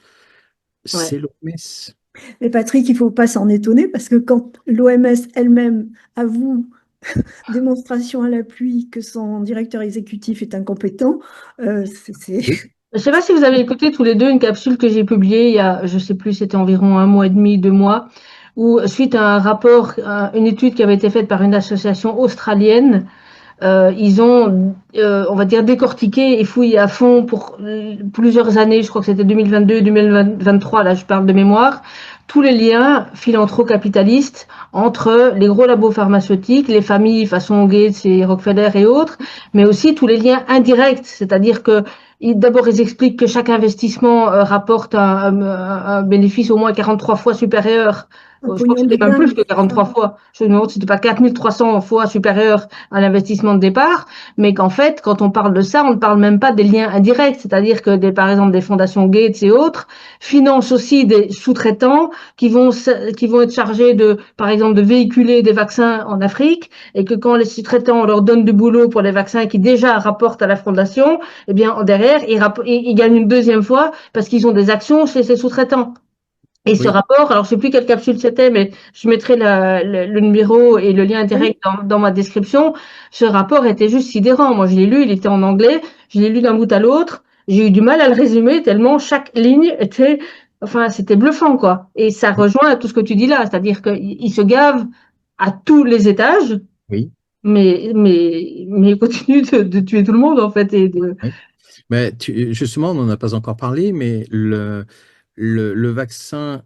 Ouais. c'est l'OMS. Mais Patrick, il ne faut pas s'en étonner parce que quand l'OMS elle-même avoue, démonstration à l'appui, que son directeur exécutif est incompétent, Oui, Je ne sais pas si vous avez écouté tous les deux une capsule que j'ai publiée il y a, je sais plus, c'était environ 1 mois et demi, 2 mois, où suite à un rapport, une étude qui avait été faite par une association australienne, ils ont, on va dire, décortiqué et fouillé à fond pour plusieurs années, je crois que c'était 2022, 2023, là je parle de mémoire, tous les liens philanthro-capitalistes entre les gros labos pharmaceutiques, les familles façon Gates et Rockefeller et autres, mais aussi tous les liens indirects, c'est-à-dire que d'abord ils expliquent que chaque investissement rapporte un bénéfice au moins 43 fois supérieur. Un Je crois que pognon de c'était même plus dingue. que 43 fois. Je me demande si c'était pas 4300 fois supérieur à l'investissement de départ, mais qu'en fait, quand on parle de ça, on ne parle même pas des liens indirects, c'est-à-dire que par exemple des fondations Gates et autres financent aussi des sous-traitants qui vont être chargés de, par exemple, de véhiculer des vaccins en Afrique, et que quand les sous-traitants leur donnent du boulot pour les vaccins qui déjà rapportent à la fondation, eh bien derrière ils gagnent une deuxième fois parce qu'ils ont des actions chez ces sous-traitants. Et ce Oui, rapport, alors je sais plus quelle capsule c'était, mais je mettrai le numéro et le lien direct dans ma description. Ce rapport était juste sidérant. Moi, je l'ai lu, il était en anglais, je l'ai lu d'un bout à l'autre. J'ai eu du mal à le résumer tellement chaque ligne était, enfin, c'était bluffant, quoi. Et ça rejoint tout ce que tu dis là, c'est-à-dire qu'il se gave à tous les étages, oui, mais il continue de tuer tout le monde, en fait, et de, oui. Mais justement, on n'en a pas encore parlé, mais le vaccin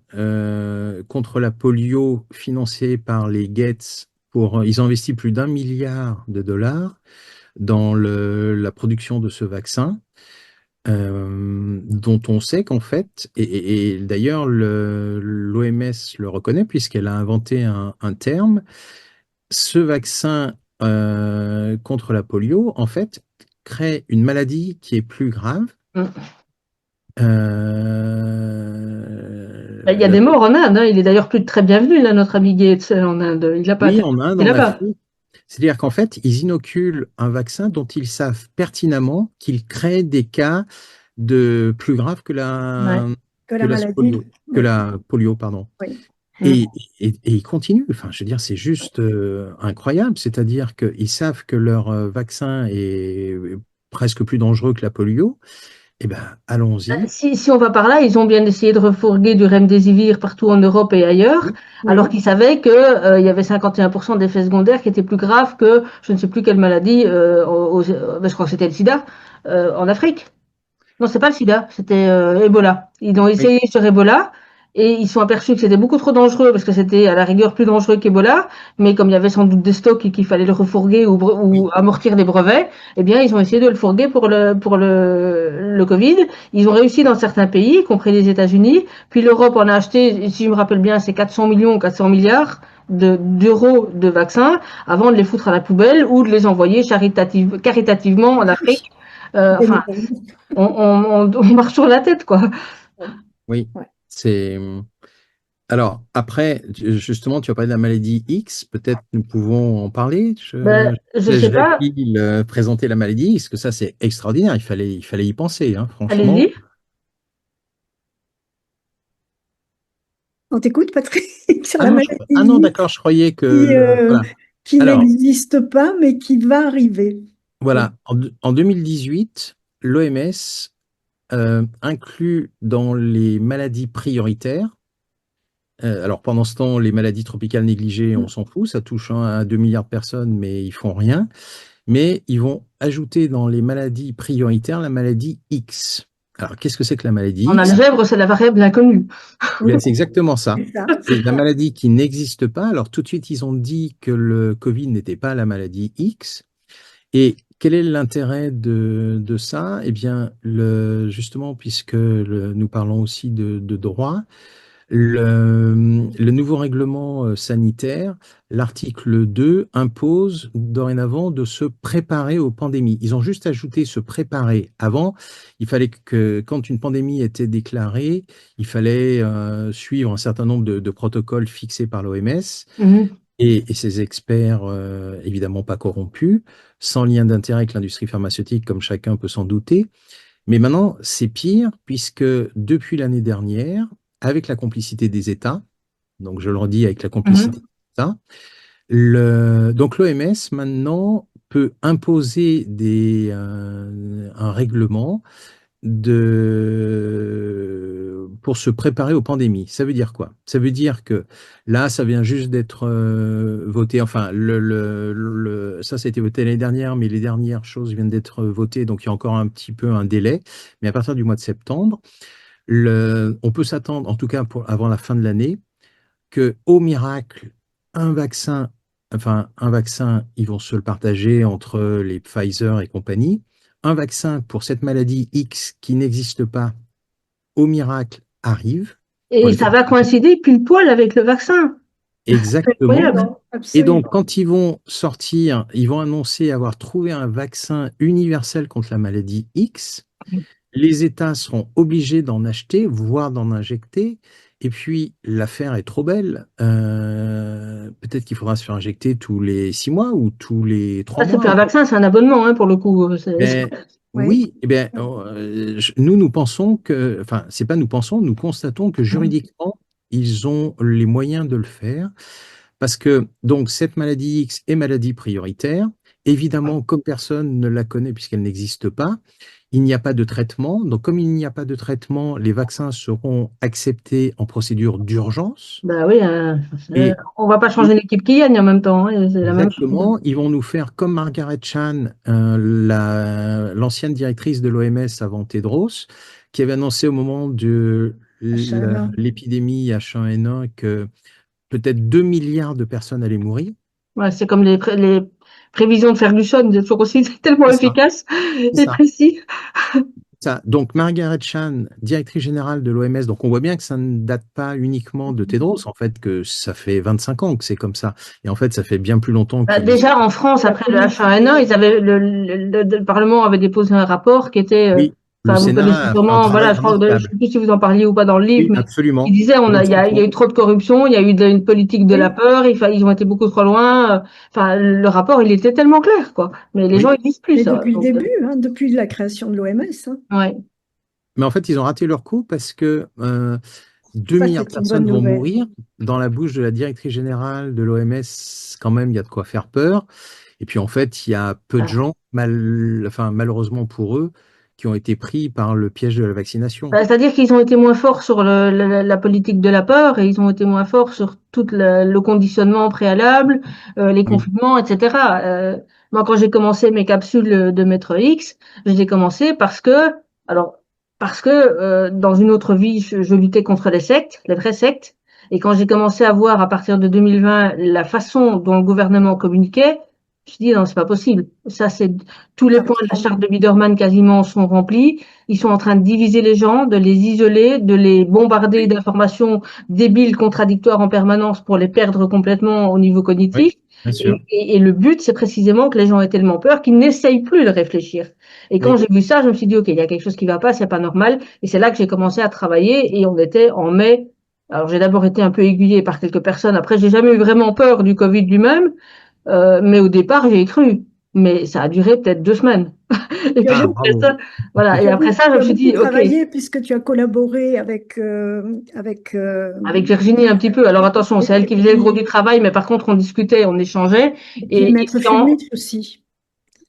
contre la polio financé par les Gates, ils ont investi plus d'1 milliard de dollars dans la production de ce vaccin, dont on sait qu'en fait, et d'ailleurs l'OMS le reconnaît puisqu'elle a inventé un terme, ce vaccin contre la polio, en fait, crée une maladie qui est plus grave. Il y a La des morts en Inde, hein. Il est d'ailleurs plus très bienvenu, là, notre ami Gates, en Inde. Il n'a pas Oui, fait en Inde, c'est en là-bas. Afrique. C'est-à-dire qu'en fait, ils inoculent un vaccin dont ils savent pertinemment qu'il crée des cas de plus graves que Ouais. Que que la la maladie. polio, Oui, pardon. oui. Mm. Et ils continuent. Enfin, je veux dire, c'est juste incroyable. C'est-à-dire qu'ils savent que leur vaccin est presque plus dangereux que la polio. Eh bien, allons-y. Si on va par là, ils ont bien essayé de refourguer du remdesivir partout en Europe et ailleurs, Oui, alors Oui. qu'ils savaient que, il y avait 51% d'effets secondaires qui étaient plus graves que je ne sais plus quelle maladie, je crois que c'était le sida, en Afrique. Non, c'est pas le sida, c'était Ebola. Ils ont oui, essayé sur Ebola et ils sont aperçus que c'était beaucoup trop dangereux parce que c'était à la rigueur plus dangereux qu'Ebola, mais comme il y avait sans doute des stocks et qu'il fallait le refourguer ou oui, amortir des brevets, eh bien ils ont essayé de le fourguer pour le Covid. Ils ont réussi dans certains pays, y compris les États-Unis, puis l'Europe en a acheté, si je me rappelle bien, c'est 400 millions ou 400 milliards d'euros de vaccins avant de les foutre à la poubelle ou de les envoyer caritativement en Afrique. Enfin, Bénévolement. on marche sur la tête, quoi. oui. Ouais. C'est. Alors, après, justement, tu as parlé de la maladie X. Peut-être nous pouvons en parler. Ben, je Je laisse sais pas. Jackie présenter la maladie X, parce que ça, c'est extraordinaire. Il fallait y penser, hein, franchement. Allez-y. On t'écoute, Patrick, sur Ah la non, maladie ah non, X d'accord, je croyais que qui, voilà. qui Alors, n'existe pas, mais qui va arriver. Oui. voilà. En 2018, l'OMS inclut dans les maladies prioritaires. Alors, pendant ce temps, les maladies tropicales négligées, on s'en fout. Ça touche 1 à 2 milliards de personnes, mais ils font rien. Mais ils vont ajouter dans les maladies prioritaires la maladie X. Alors, qu'est-ce que c'est que la maladie En X? algèbre, c'est la variable inconnue. Oui, C'est exactement ça. c'est ça. C'est la maladie qui n'existe pas. Alors, tout de suite, ils ont dit que le Covid n'était pas la maladie X. Et quel est l'intérêt de ça? Eh bien, justement, puisque nous parlons aussi de droit, le nouveau règlement sanitaire, l'article 2, impose dorénavant de se préparer aux pandémies. Ils ont juste ajouté se préparer. Avant, il fallait que quand une pandémie était déclarée, il fallait suivre un certain nombre de protocoles fixés par l'OMS Mhm. et ces experts, évidemment pas corrompus, sans lien d'intérêt avec l'industrie pharmaceutique, comme chacun peut s'en douter. Mais maintenant, c'est pire, puisque depuis l'année dernière, avec la complicité des États, donc je le redis, avec la complicité Mhm. des États, donc l'OMS maintenant peut imposer un règlement pour se préparer aux pandémies. Ça veut dire quoi? Ça veut dire que là, ça vient juste d'être voté. Enfin, ça a été voté l'année dernière, mais les dernières choses viennent d'être votées, donc il y a encore un petit peu un délai. Mais à partir du mois de septembre, On peut s'attendre, en tout cas avant la fin de l'année, que au miracle, un vaccin, ils vont se le partager entre les Pfizer et compagnie. Un vaccin pour cette maladie X qui n'existe pas, au miracle, arrive. Et ça va coïncider pile poil avec le vaccin. Exactement. Incroyable. Et donc, quand ils vont sortir, ils vont annoncer avoir trouvé un vaccin universel contre la maladie X. Les États seront obligés d'en acheter, voire d'en injecter. Et puis, l'affaire est trop belle. Peut-être qu'il faudra se faire injecter tous les 6 mois ou tous les 3 C'est mois. pas un vaccin, c'est un abonnement, hein, pour le coup. Oui, eh bien, nous pensons que, enfin, c'est pas nous pensons, nous constatons que juridiquement, ils ont les moyens de le faire. Parce que, donc, cette maladie X est maladie prioritaire. Évidemment, comme personne ne la connaît puisqu'elle n'existe pas, il n'y a pas de traitement. Donc, comme il n'y a pas de traitement, les vaccins seront acceptés en procédure d'urgence. Bah oui, Et on va pas changer l'équipe qui gagne en même temps, hein, c'est la même chose. exactement, ils vont nous faire comme Margaret Chan, l'ancienne directrice de l'OMS avant Tedros, qui avait annoncé au moment de H1N1. l'épidémie H1N1 que peut-être 2 milliards de personnes allaient mourir. Ouais, c'est comme les prévisions de Ferguson, c'est toujours aussi tellement C'est ça, efficace c'est et ça. précis. Donc, Margaret Chan, directrice générale de l'OMS, donc on voit bien que ça ne date pas uniquement de Tedros, en fait, que ça fait 25 ans que c'est comme ça. Et en fait, ça fait bien plus longtemps Bah, qu'ils... déjà, en France, après le H1N1, ils avaient le Parlement avait déposé un rapport qui était, Oui, le enfin, vous connaissez Sénat a fait un sûrement, travail voilà, je crois, je remarquable. sais plus si vous en parliez ou pas dans le livre, Oui, mais qui absolument. disait, il y a eu Complètement. trop de corruption, il y a eu une politique de la Oui, peur, ils ont été beaucoup trop loin. Enfin, le rapport, il était tellement clair, quoi. Mais les gens, Oui, ils disent plus mais ça. depuis le Donc, début, hein, depuis la création de l'OMS, hein. ouais. mais en fait, ils ont raté leur coup parce que C'est 2 pas que milliards de c'est une bonne personnes vont nouvelle. mourir. Dans la bouche de la directrice générale de l'OMS, quand même, il y a de quoi faire peur. Et puis, en fait, il y a peu de gens, malheureusement pour eux, qui ont été pris par le piège de la vaccination. C'est-à-dire qu'ils ont été moins forts sur la politique de la peur et ils ont été moins forts sur tout le conditionnement préalable, les Oui, confinements, etc. Moi, quand j'ai commencé mes capsules de Maître X, je les ai commencées alors, parce que dans une autre vie, je luttais contre les sectes, les vraies sectes. Et quand j'ai commencé à voir à partir de 2020 la façon dont le gouvernement communiquait, je me suis dit non, c'est pas possible. Ça, c'est tous les points de la charte de Biederman quasiment sont remplis. Ils sont en train de diviser les gens, de les isoler, de les bombarder d'informations débiles, contradictoires en permanence pour les perdre complètement au niveau oui, cognitif. bien sûr. Et le but, c'est précisément que les gens aient tellement peur qu'ils n'essayent plus de réfléchir. Et quand Oui. j'ai vu ça, je me suis dit, OK, il y a quelque chose qui va pas, c'est pas normal. Et c'est là que j'ai commencé à travailler et on était en mai. Alors, j'ai d'abord été un peu aiguillée par quelques personnes. Après, j'ai jamais eu vraiment peur du Covid lui-même. Mais au départ, j'ai cru. Mais ça a duré peut-être 2 semaines. Et Tu as puis Ah, beaucoup, après bravo. ça, voilà. Et tu as après beaucoup, ça, je tu me as suis beaucoup dit, OK, travaillé puisque tu as collaboré avec avec Virginie un petit peu. Alors attention, c'est elle qui faisait le gros du travail, mais par contre, on discutait, on échangeait. et puis Et Maître puis Fulmich aussi.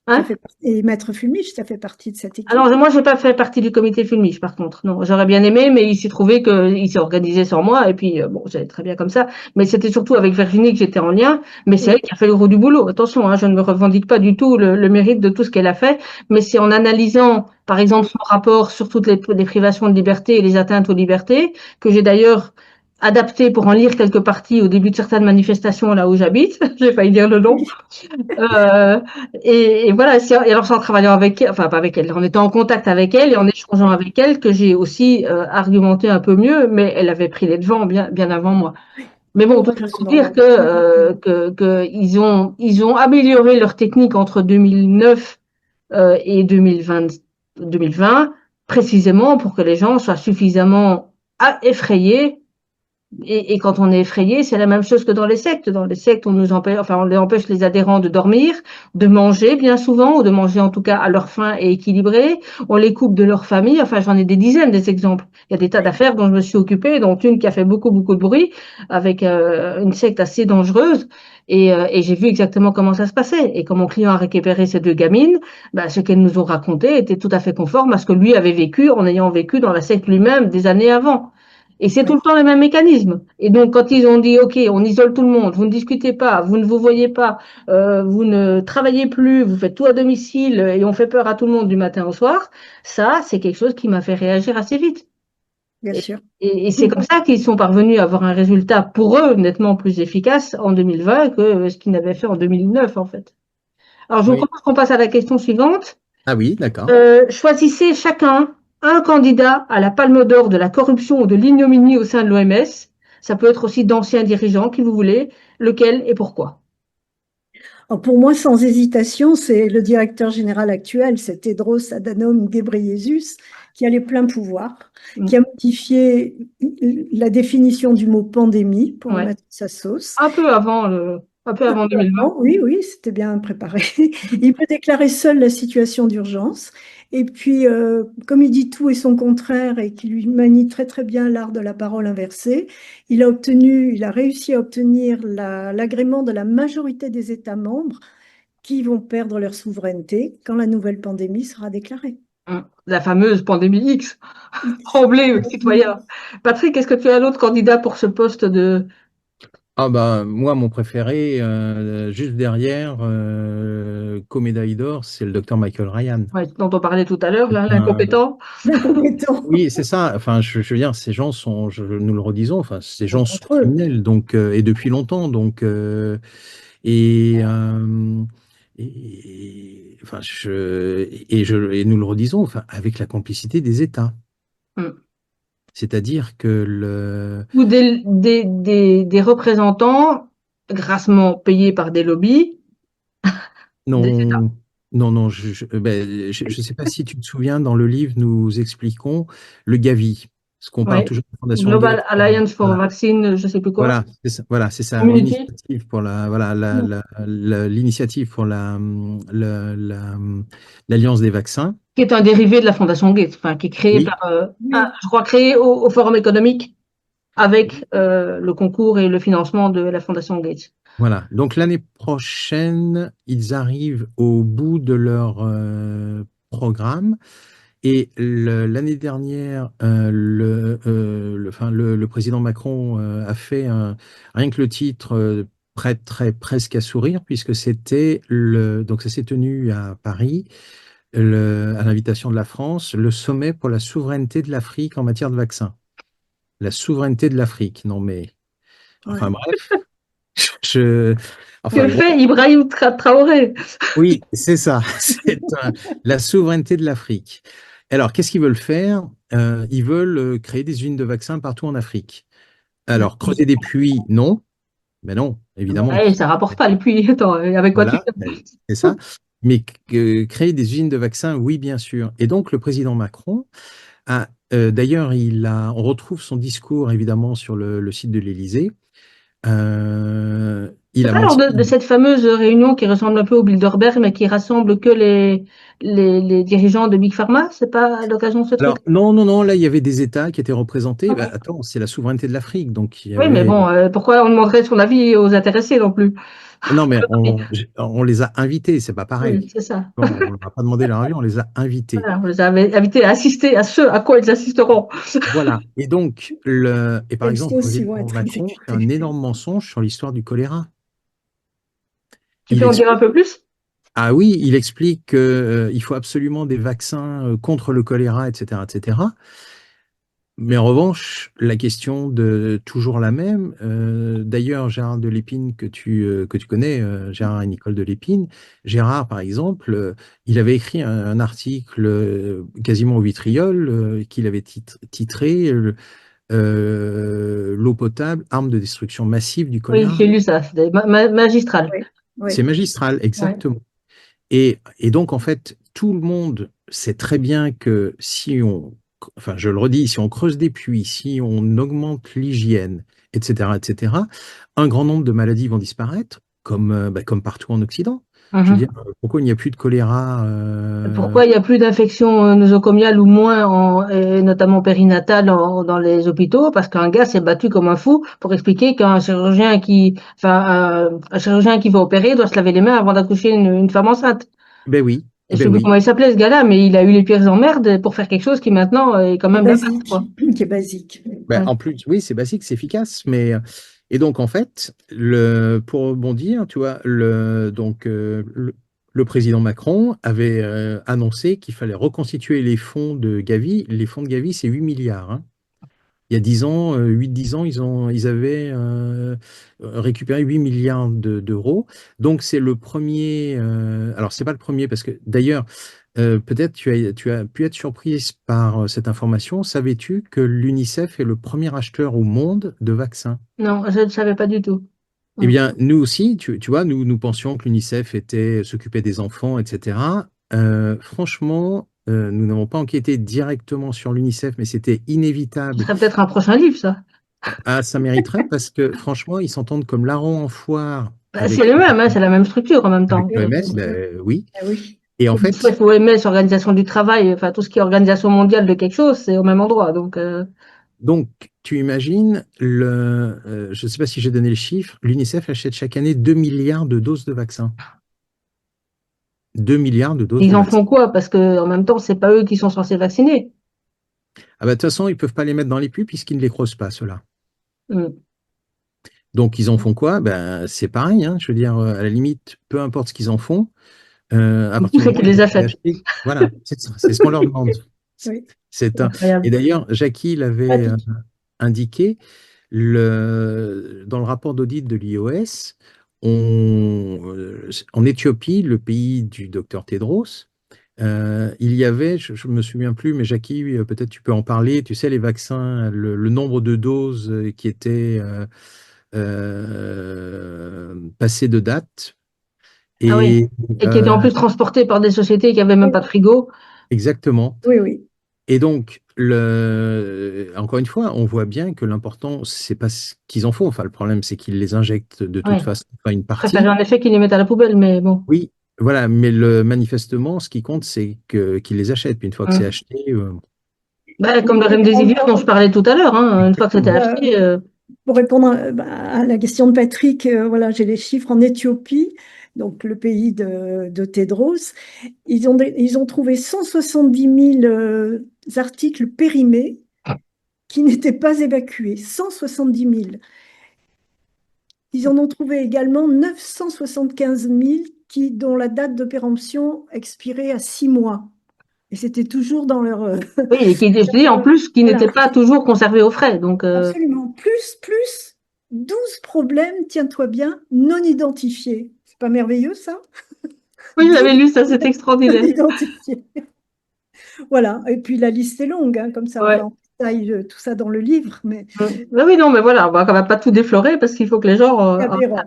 hein? Et Maître Fulmich, ça fait partie de cette Alors, équipe. moi, j'ai pas fait partie du comité Fulmich, par contre. Non, j'aurais bien aimé, mais il s'est trouvé qu'il s'est organisé sans moi, et puis, bon, c'est très bien comme ça. Mais c'était surtout avec Virginie que j'étais en lien, mais c'est elle Oui, qui a fait le gros du boulot. Attention, hein, je ne me revendique pas du tout le mérite de tout ce qu'elle a fait, mais c'est en analysant, par exemple, son rapport sur toutes les privations de liberté et les atteintes aux libertés, que j'ai d'ailleurs adapté pour en lire quelques parties au début de certaines manifestations là où j'habite. J'ai failli dire le nom. oui. Euh, et voilà, et alors c'est en travaillant avec elle, enfin pas avec elle, en étant en contact avec elle et en échangeant avec elle que j'ai aussi argumenté un peu mieux, mais elle avait pris les devants bien avant moi. Mais bon, tout ça pour dire Heureusement. que ils ont amélioré leur technique entre 2009 et 2020, précisément pour que les gens soient suffisamment effrayés et quand on est effrayé, c'est la même chose que dans les sectes. Dans les sectes, on nous empêche, enfin, on empêche les adhérents de dormir, de manger bien souvent, ou de manger en tout cas à leur faim et équilibré. On les coupe de leur famille. Enfin, j'en ai des dizaines des exemples. Il y a des tas d'affaires dont je me suis occupée, dont une qui a fait beaucoup de bruit avec une secte assez dangereuse. Et j'ai vu exactement comment ça se passait. Et quand mon client a récupéré ces deux gamines, ben, ce qu'elles nous ont raconté était tout à fait conforme à ce que lui avait vécu en ayant vécu dans la secte lui-même des années avant. Et c'est tout Oui. le temps les mêmes mécanismes. Et donc, quand ils ont dit, OK, on isole tout le monde, vous ne discutez pas, vous ne vous voyez pas, vous ne travaillez plus, vous faites tout à domicile et on fait peur à tout le monde du matin au soir, ça, c'est quelque chose qui m'a fait réagir assez vite. bien Et, sûr. et c'est comme ça qu'ils sont parvenus à avoir un résultat pour eux nettement plus efficace en 2020 que ce qu'ils n'avaient fait en 2009, en fait. Alors, je vous Oui. propose qu'on passe à la question suivante. Ah oui, d'accord. Choisissez chacun un candidat à la Palme d'Or de la corruption ou de l'ignominie au sein de l'OMS. Ça peut être aussi d'anciens dirigeants, qui vous voulez. Lequel et pourquoi? Alors, pour moi, sans hésitation, c'est le directeur général actuel, c'est Tedros Adhanom Ghebreyesus, qui a les pleins pouvoirs, qui a Mm. modifié la définition du mot pandémie pour le Ouais. mettre à sa sauce. Un peu Un avant peu 2020. avant, oui, oui, c'était bien préparé. Il peut déclarer seul la situation d'urgence. Et puis, comme il dit tout et son contraire et qu'il lui manie très très bien l'art de la parole inversée, il a réussi à obtenir l'agrément de la majorité des États membres qui vont perdre leur souveraineté quand la nouvelle pandémie sera déclarée. La fameuse pandémie X. X. Tremblay, citoyen. Patrick, est-ce que tu as un autre candidat pour ce poste de... Ah bah moi mon préféré juste derrière qu'aux médailles d'or, c'est le docteur Michael Ryan. Ouais, dont on parlait tout à l'heure, là, Euh, l'incompétent? L'incompétent oui, c'est ça. Enfin, je veux dire, ces gens sont, nous le redisons, enfin, ces gens sont contre eux. criminels, donc et depuis longtemps, donc et, euh, enfin, et nous le redisons, enfin, avec la complicité des États. Hmm. C'est-à-dire que le Ou des représentants grassement payés par des lobbies des États. non, non, ben, je sais pas si tu te souviens, dans le livre, nous expliquons le Gavi, parce qu'on parle Ouais. toujours de la Fondation Global Gates. Alliance for Voilà. Vaccine, je sais plus quoi. Voilà, c'est ça, Community, l'initiative pour l'initiative pour la- l'Alliance des vaccins. qui est un dérivé de la Fondation Gates, enfin, qui est créé Oui, par, Oui, je crois, créé au Forum économique avec le concours et le financement de la Fondation Gates. voilà. Donc l'année prochaine, ils arrivent au bout de leur programme. Et l'année dernière, le président Macron a fait rien que le titre prêterait presque à sourire, puisque donc ça s'est tenu à Paris, à l'invitation de la France, le sommet pour la souveraineté de l'Afrique en matière de vaccins. La souveraineté de l'Afrique. Non mais, enfin ouais. bref, je, enfin Que gros, fait Ibrahim Traoré? oui, c'est ça. La souveraineté de l'Afrique. Alors, qu'est-ce qu'ils veulent faire? Ils veulent créer des usines de vaccins partout en Afrique. Alors, creuser des puits, non. Mais non, évidemment. Ouais, ça rapporte pas. Et puis, attends, avec quoi tu Voilà, c'est ça. Mais créer des usines de vaccins, oui, bien sûr. Et donc, le président Macron d'ailleurs, on retrouve son discours, évidemment, sur le site de l'Élysée. Il C'est a pas lors menti. de cette fameuse réunion qui ressemble un peu au Bilderberg, mais qui rassemble que les dirigeants de Big Pharma? C'est pas à l'occasion de ce truc? Alors, non, non, non, là, il y avait des États qui étaient représentés. Ah Bah, bon. attends, c'est la souveraineté de l'Afrique. Donc, il y Oui, mais avait. bon, pourquoi on demanderait son avis aux intéressés non plus? Non, mais on les a invités, c'est pas Oui, pareil. c'est ça. Bon, on leur a pas demandé leur avis, on les a invités. Voilà, on les avait invités à assister à ce à quoi ils assisteront. Voilà. Et donc, et par exemple, Celles-ci le aussi vont président être Macron fait un exécutées. énorme mensonge sur l'histoire du choléra. Tu Il peux en dire un explique, peu plus? ah oui, il explique qu'il faut absolument des vaccins contre le choléra, etc., etc. Mais en revanche, la question de toujours la même, d'ailleurs, Gérard de Lépine, que tu connais, Gérard et Nicole de Lépine, Gérard, par exemple, il avait écrit un article quasiment au vitriol qu'il avait titré L'eau potable, arme de destruction massive du Oui, choléra. j'ai lu ça, c'était magistral. Oui, C'est oui. magistral, Ouais. exactement. Et donc, en fait, tout le monde sait très bien que si on, enfin, je le redis, si on creuse des puits, si on augmente l'hygiène, etc., un grand nombre de maladies vont disparaître, comme partout en Occident. Je veux dire, Mhm. pourquoi il n'y a plus de choléra Pourquoi il n'y a plus d'infections nosocomiales ou moins, et notamment périnatales, dans les hôpitaux? Parce qu'un gars s'est battu comme un fou pour expliquer un chirurgien qui va opérer doit se laver les mains avant d'accoucher une femme enceinte. Ben oui, Et je ben sais plus oui. comment il s'appelait ce gars-là, mais il a eu les pires emmerdes pour faire quelque chose qui maintenant est quand Qui est même la base, basique, quoi. qui est basique. Ben, Ouais. en plus, oui, c'est basique, c'est efficace, mais et donc en fait, pour rebondir, tu vois, le président Macron avait annoncé qu'il fallait reconstituer les fonds de Gavi. Les fonds de Gavi, c'est 8 milliards, hein. il y a 10 ans, 8-10 ans, ils avaient récupéré 8 milliards d'euros. Donc, c'est le premier. Alors, c'est pas le premier, parce que d'ailleurs, peut-être tu as pu être surprise par cette information. Savais-tu que l'UNICEF est le premier acheteur au monde de vaccins? Non, je ne savais pas du tout. Eh Mm. bien, nous aussi, tu vois, nous pensions que l'UNICEF s'occupait des enfants, etc. Franchement, nous n'avons pas enquêté directement sur l'UNICEF, mais c'était Ce inévitable. serait peut-être un prochain livre, ça. Ah, ça mériterait parce que franchement, ils s'entendent comme larron en foire Bah, c'est le même, hein, c'est la même structure en même avec temps. Oui, l'OMS, bien sûr. ben oui. Ah oui. Et en fait, UNICEF, OMS, Organisation du travail, enfin tout ce qui est organisation mondiale de quelque chose, c'est au même endroit. Donc, donc, tu imagines, je ne sais pas si j'ai donné le chiffre, l'UNICEF achète chaque année 2 milliards de doses de vaccins. 2 milliards de doses de ils en vaccins. font quoi? Parce que en même temps, c'est pas eux qui sont censés vacciner. Ah bah, de toute façon, ils ne peuvent pas les mettre dans les pubs puisqu'ils ne les creusent pas, ceux-là. Mm. Donc, ils en font quoi? Ben, c'est pareil, hein, je veux dire, à la limite, peu importe ce qu'ils en font, à Le tout, partir du c'est moment qu'ils où les ils ont été achètent. achetés, voilà, c'est ça, c'est ce qu'on leur demande. Oui. C'est un... Et Incroyable. d'ailleurs, Jackie Ah, l'avait indiqué, dans le rapport d'audit de l'IOS, en Éthiopie, le pays du docteur Tedros, il y avait, je ne me souviens plus, mais Jackie, peut-être tu peux en parler, tu sais, les vaccins, le nombre de doses qui étaient passées de date. Ah oui. Et Et qui étaient en plus transportés par des sociétés qui avaient même oui, pas de frigo. exactement. oui, oui. Et donc, encore une fois, on voit bien que l'important, c'est pas ce qu'ils en font. Enfin, le problème, c'est qu'ils les injectent de toute Oui. façon, pas une Je préférais partie. en effet qu'ils les mettent à la poubelle, mais bon. Oui, voilà. Mais manifestement, ce qui compte, c'est qu'ils les achètent. Puis une fois que c'est Mm. acheté, Bah, Oui, comme le remdesivir dont je parlais tout à l'heure, hein, une fois que c'était exactement. acheté. pour répondre à la question de Patrick, voilà, j'ai les chiffres en Éthiopie, donc le pays de Tedros. Ils ont trouvé 170 000 articles périmés qui n'étaient pas évacués. 170 000. Ils en ont trouvé également 975 000 dont la date de péremption expirait à 6 mois. Et c'était toujours dans leur... Oui, et qui, je dis en plus, qui voilà, n'étaient pas toujours conservés au frais. Donc, absolument. Plus 12 problèmes, tiens-toi bien, non identifiés. C'est pas merveilleux, ça? oui, j'avais 12 lu ça, c'est problèmes non extraordinaire. identifiés. Voilà. Et puis la liste est longue, hein, comme ça, on va Ouais. en détail tout ça dans le livre, mais Mais oui, non, mais voilà, on va quand même pas tout déflorer parce qu'il faut que les gens. c'est aberrant.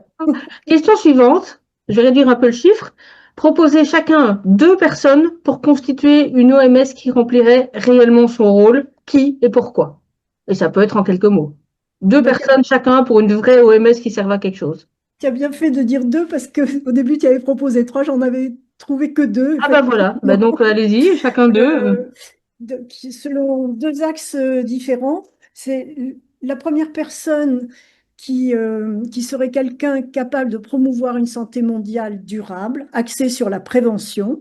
Question suivante, je vais réduire un peu le chiffre. Proposez chacun 2 personnes pour constituer une OMS qui remplirait réellement son rôle. Qui et pourquoi? Et ça peut être en quelques mots. Deux Bah, personnes chacun pour une vraie OMS qui serve à quelque chose. tu as bien fait de dire deux parce qu'au début, tu avais proposé trois, j'en avais trouvé que deux, Ah ben voilà, ben effectivement. donc allez-y, chacun d'eux. Euh, selon deux axes différents. C'est la première personne qui serait quelqu'un capable de promouvoir une santé mondiale durable, axée sur la prévention.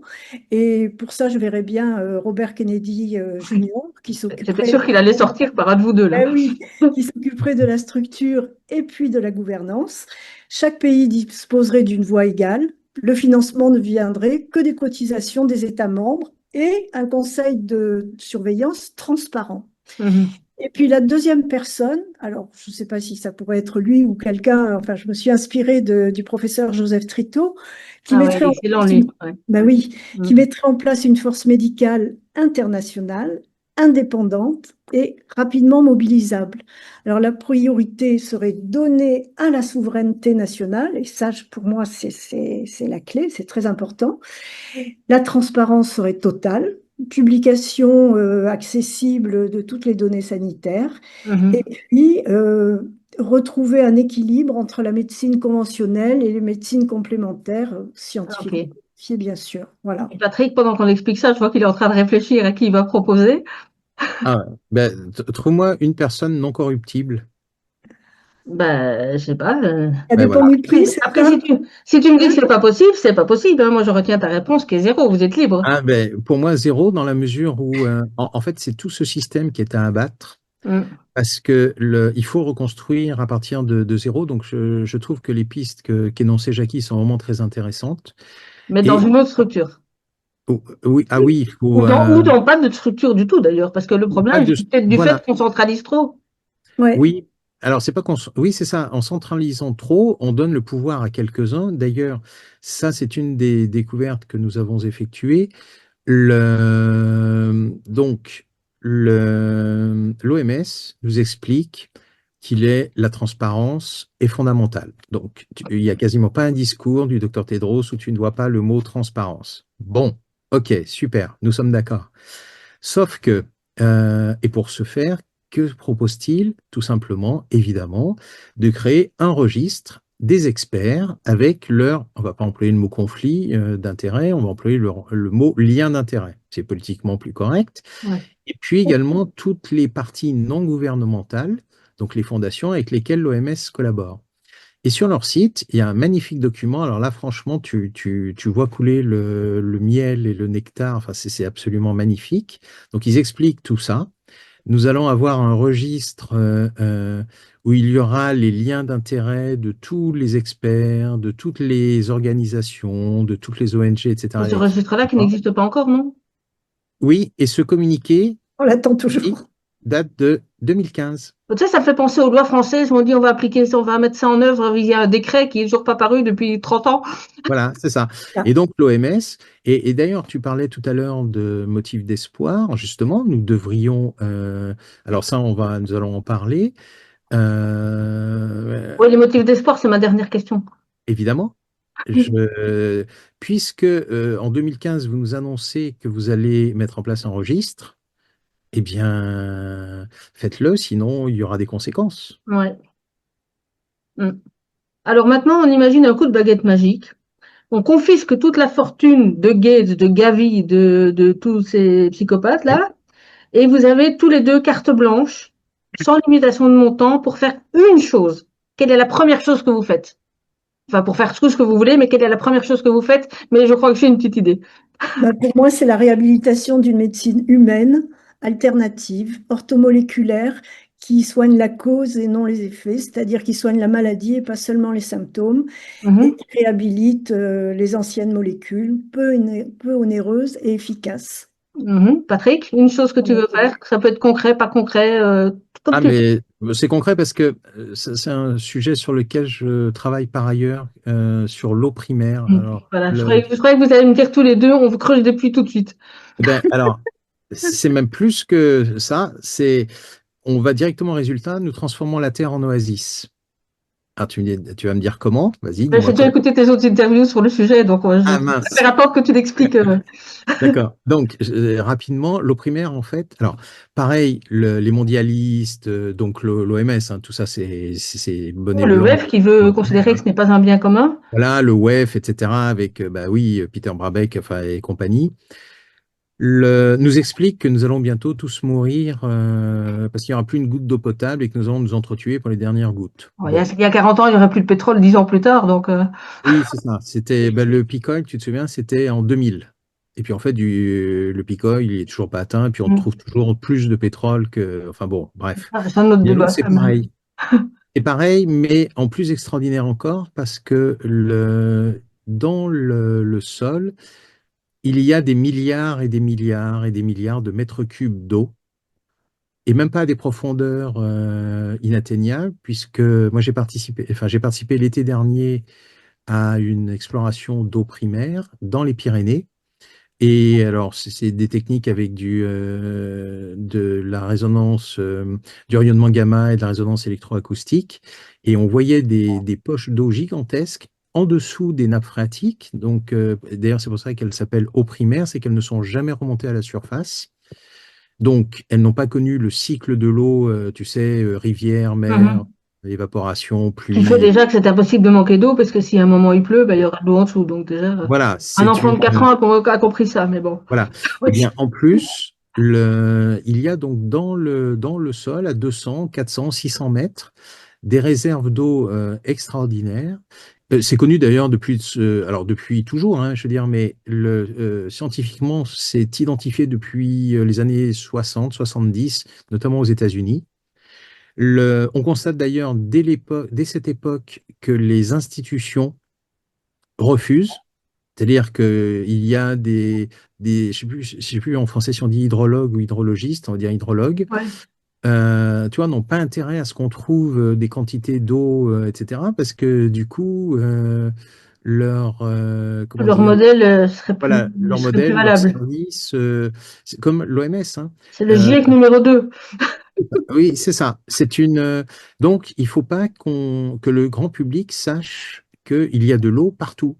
Et pour ça, je verrais bien Robert Kennedy Jr., qui J'étais s'occuperait sûre qu'il allait sortir par un de vous deux là. ben oui, qui s'occuperait de la structure et puis de la gouvernance. Chaque pays disposerait d'une voix égale. Le financement ne viendrait que des cotisations des États membres et un conseil de surveillance transparent. Mhm. Et puis la deuxième personne, alors je ne sais pas si ça pourrait être lui ou quelqu'un, enfin je me suis inspirée du professeur Joseph Trito, qui Ah ouais, mettrait en excellent place lui. Ouais. ben oui, qui Mhm. mettrait en place une force médicale internationale, indépendante et rapidement mobilisable. Alors la priorité serait donnée à la souveraineté nationale, et ça pour moi c'est la clé, c'est très important. La transparence serait totale, publication accessible de toutes les données sanitaires, et Mhm. puis retrouver un équilibre entre la médecine conventionnelle et les médecines complémentaires, Ah, scientifiquement ok. vérifiées, bien sûr. Voilà. Et Patrick, pendant qu'on explique ça, je vois qu'il est en train de réfléchir à qui il va proposer. Ah, ouais. Ben, trouve-moi une personne non corruptible. Ben, je sais pas. Ça Ben dépend voilà. du prix, c'est Après, ça? si tu me dis que Hein. c'est pas possible, c'est pas possible, hein. Moi, je retiens ta réponse qui est zéro. Vous êtes libre. Ah, ben, pour moi, zéro, dans la mesure où, en fait, c'est tout ce système qui est à abattre. Mm. Parce que il faut reconstruire à partir de zéro. Donc, je trouve que les pistes qu'énonçait Jackie sont vraiment très intéressantes. Mais dans Et une autre structure. oui, ah oui, il faut Ou dans pas de structure du tout, d'ailleurs, parce que le problème, pas il de vient peut-être du voilà. fait qu'on centralise trop. Ouais. Oui, alors c'est pas qu'on, oui, c'est ça. En centralisant trop, on donne le pouvoir à quelques-uns. D'ailleurs, ça, c'est une des découvertes que nous avons effectuées. Donc, l'OMS nous explique la transparence est fondamentale. Donc, il n'y a quasiment pas un discours du docteur Tedros où tu ne vois pas le mot transparence. Bon, ok, super, nous sommes d'accord. Sauf que, et pour ce faire, que propose-t-il? Tout simplement, évidemment, de créer un registre des experts avec leur, on va pas employer le mot conflit d'intérêt, on va employer le mot lien d'intérêt. C'est politiquement plus correct. Ouais. Et puis également toutes les parties non gouvernementales, donc les fondations avec lesquelles l'OMS collabore. Et sur leur site, il y a un magnifique document. Alors là, franchement, tu vois couler le miel et le nectar. Enfin, c'est absolument magnifique. Donc, ils expliquent tout ça. Nous allons avoir un registre où il y aura les liens d'intérêt de tous les experts, de toutes les organisations, de toutes les ONG, etc. Et ce avec qui registre-là qui on parle. n'existe pas encore, non? Oui, et ce communiqué On l'attend il toujours. date de 2015. Tu sais, ça me fait penser aux lois françaises où on dit on va appliquer ça, on va mettre ça en œuvre via un décret qui est toujours pas paru depuis 30 ans. Voilà, c'est ça. Ah, Et donc l'OMS, et d'ailleurs tu parlais tout à l'heure de motifs d'espoir, justement, nous devrions, alors ça nous allons en parler, euh, Oui, les motifs d'espoir, c'est ma dernière question. évidemment, puisque en 2015 vous nous annoncez que vous allez mettre en place un registre, eh bien faites-le, sinon il y aura des conséquences. Ouais. Mm. Alors maintenant, on imagine un coup de baguette magique. On confisque toute la fortune de Gates, de Gavi, de tous ces Oui. psychopathes-là, et vous avez tous les deux carte blanche, sans limitation de montant, pour faire une chose. Quelle est la première chose que vous faites? Enfin, pour faire tout ce que vous voulez, mais quelle est la première chose que vous faites? Mais je crois que j'ai une petite idée. bah, pour moi, c'est la réhabilitation d'une médecine humaine, alternative, orthomoléculaire, qui soigne la cause et non les effets, c'est-à-dire qui soigne la maladie et pas seulement les symptômes, et Mhm. qui réhabilite les anciennes molécules, peu onéreuses et efficaces. Mhm. Patrick, une chose que tu veux faire, ça peut être concret, pas concret, comme Ah, tu veux. mais c'est concret parce que c'est un sujet sur lequel je travaille par ailleurs, sur l'eau primaire. Alors, Voilà, je croyais que vous allez me dire tous les deux, on vous creuse des puits tout de suite. alors c'est même plus que ça, on va directement au résultat, nous transformons la Terre en oasis. Ah, tu vas me dire comment? Vas-y, J'ai dis-moi déjà comment. écouté tes autres interviews sur le sujet, donc je Ah préfère mince, attendre que tu l'expliques. d'accord. Donc, rapidement, l'eau primaire, en fait, alors, pareil, les mondialistes, donc l'OMS, hein, tout ça, c'est bonnet Le blanc. VEF qui veut considérer que ce n'est pas un bien commun. Voilà, le WEF, etc., avec, bah oui, Peter Brabeck, enfin, et compagnie, nous explique que nous allons bientôt tous mourir parce qu'il n'y aura plus une goutte d'eau potable et que nous allons nous entretuer pour les dernières gouttes. Bon, Bon, il y a 40 ans, il n'y aurait plus de pétrole 10 ans plus tard, donc oui, c'est ça. C'était bah, le peak oil, tu te souviens, c'était en 2000. Et puis en fait, le peak oil, il est toujours pas atteint, et puis on trouve toujours plus de pétrole que. Enfin bon, bref. c'est un autre Et l'eau, débat. c'est pareil. C'est pareil, mais en plus extraordinaire encore, parce que dans le sol, il y a des milliards et des milliards et des milliards de mètres cubes d'eau, et même pas à des profondeurs inatteignables, puisque moi j'ai participé l'été dernier à une exploration d'eau primaire dans les Pyrénées. Et alors, c'est des techniques avec de la résonance, du rayonnement gamma et de la résonance électroacoustique. Et on voyait des poches d'eau gigantesques en dessous des nappes phréatiques. Donc, d'ailleurs, c'est pour ça qu'elles s'appellent eau primaire, c'est qu'elles ne sont jamais remontées à la surface. Donc, elles n'ont pas connu le cycle de l'eau, tu sais, rivière, mer, Mhm. évaporation, Qui fait pluie. déjà que c'est impossible de manquer d'eau, parce que si à un moment il pleut, ben, il y aura de l'eau en dessous. Donc déjà, Voilà, un c'est enfant une. de 4 ans a compris ça, mais bon. Voilà. Oui. Eh bien, en plus, il y a donc dans le sol, à 200, 400, 600 mètres, des réserves d'eau extraordinaires. C'est connu d'ailleurs alors depuis toujours, hein, je veux dire, mais scientifiquement, c'est identifié depuis les années 60, 70, notamment aux États-Unis. On constate d'ailleurs dès cette époque que les institutions refusent. C'est-à-dire qu'il y a je sais plus en français si on dit hydrologue ou hydrologiste, on va dire hydrologue. Ouais. tu vois, n'ont pas intérêt à ce qu'on trouve des quantités d'eau, etc. Parce que du coup, comment Leur dire, modèle voilà, leur serait plus modèle, leur valable. service, c'est comme l'OMS, hein. C'est le Euh, GIEC numéro 2. oui, c'est ça. Donc, il faut pas que le grand public sache qu'il y a de l'eau partout.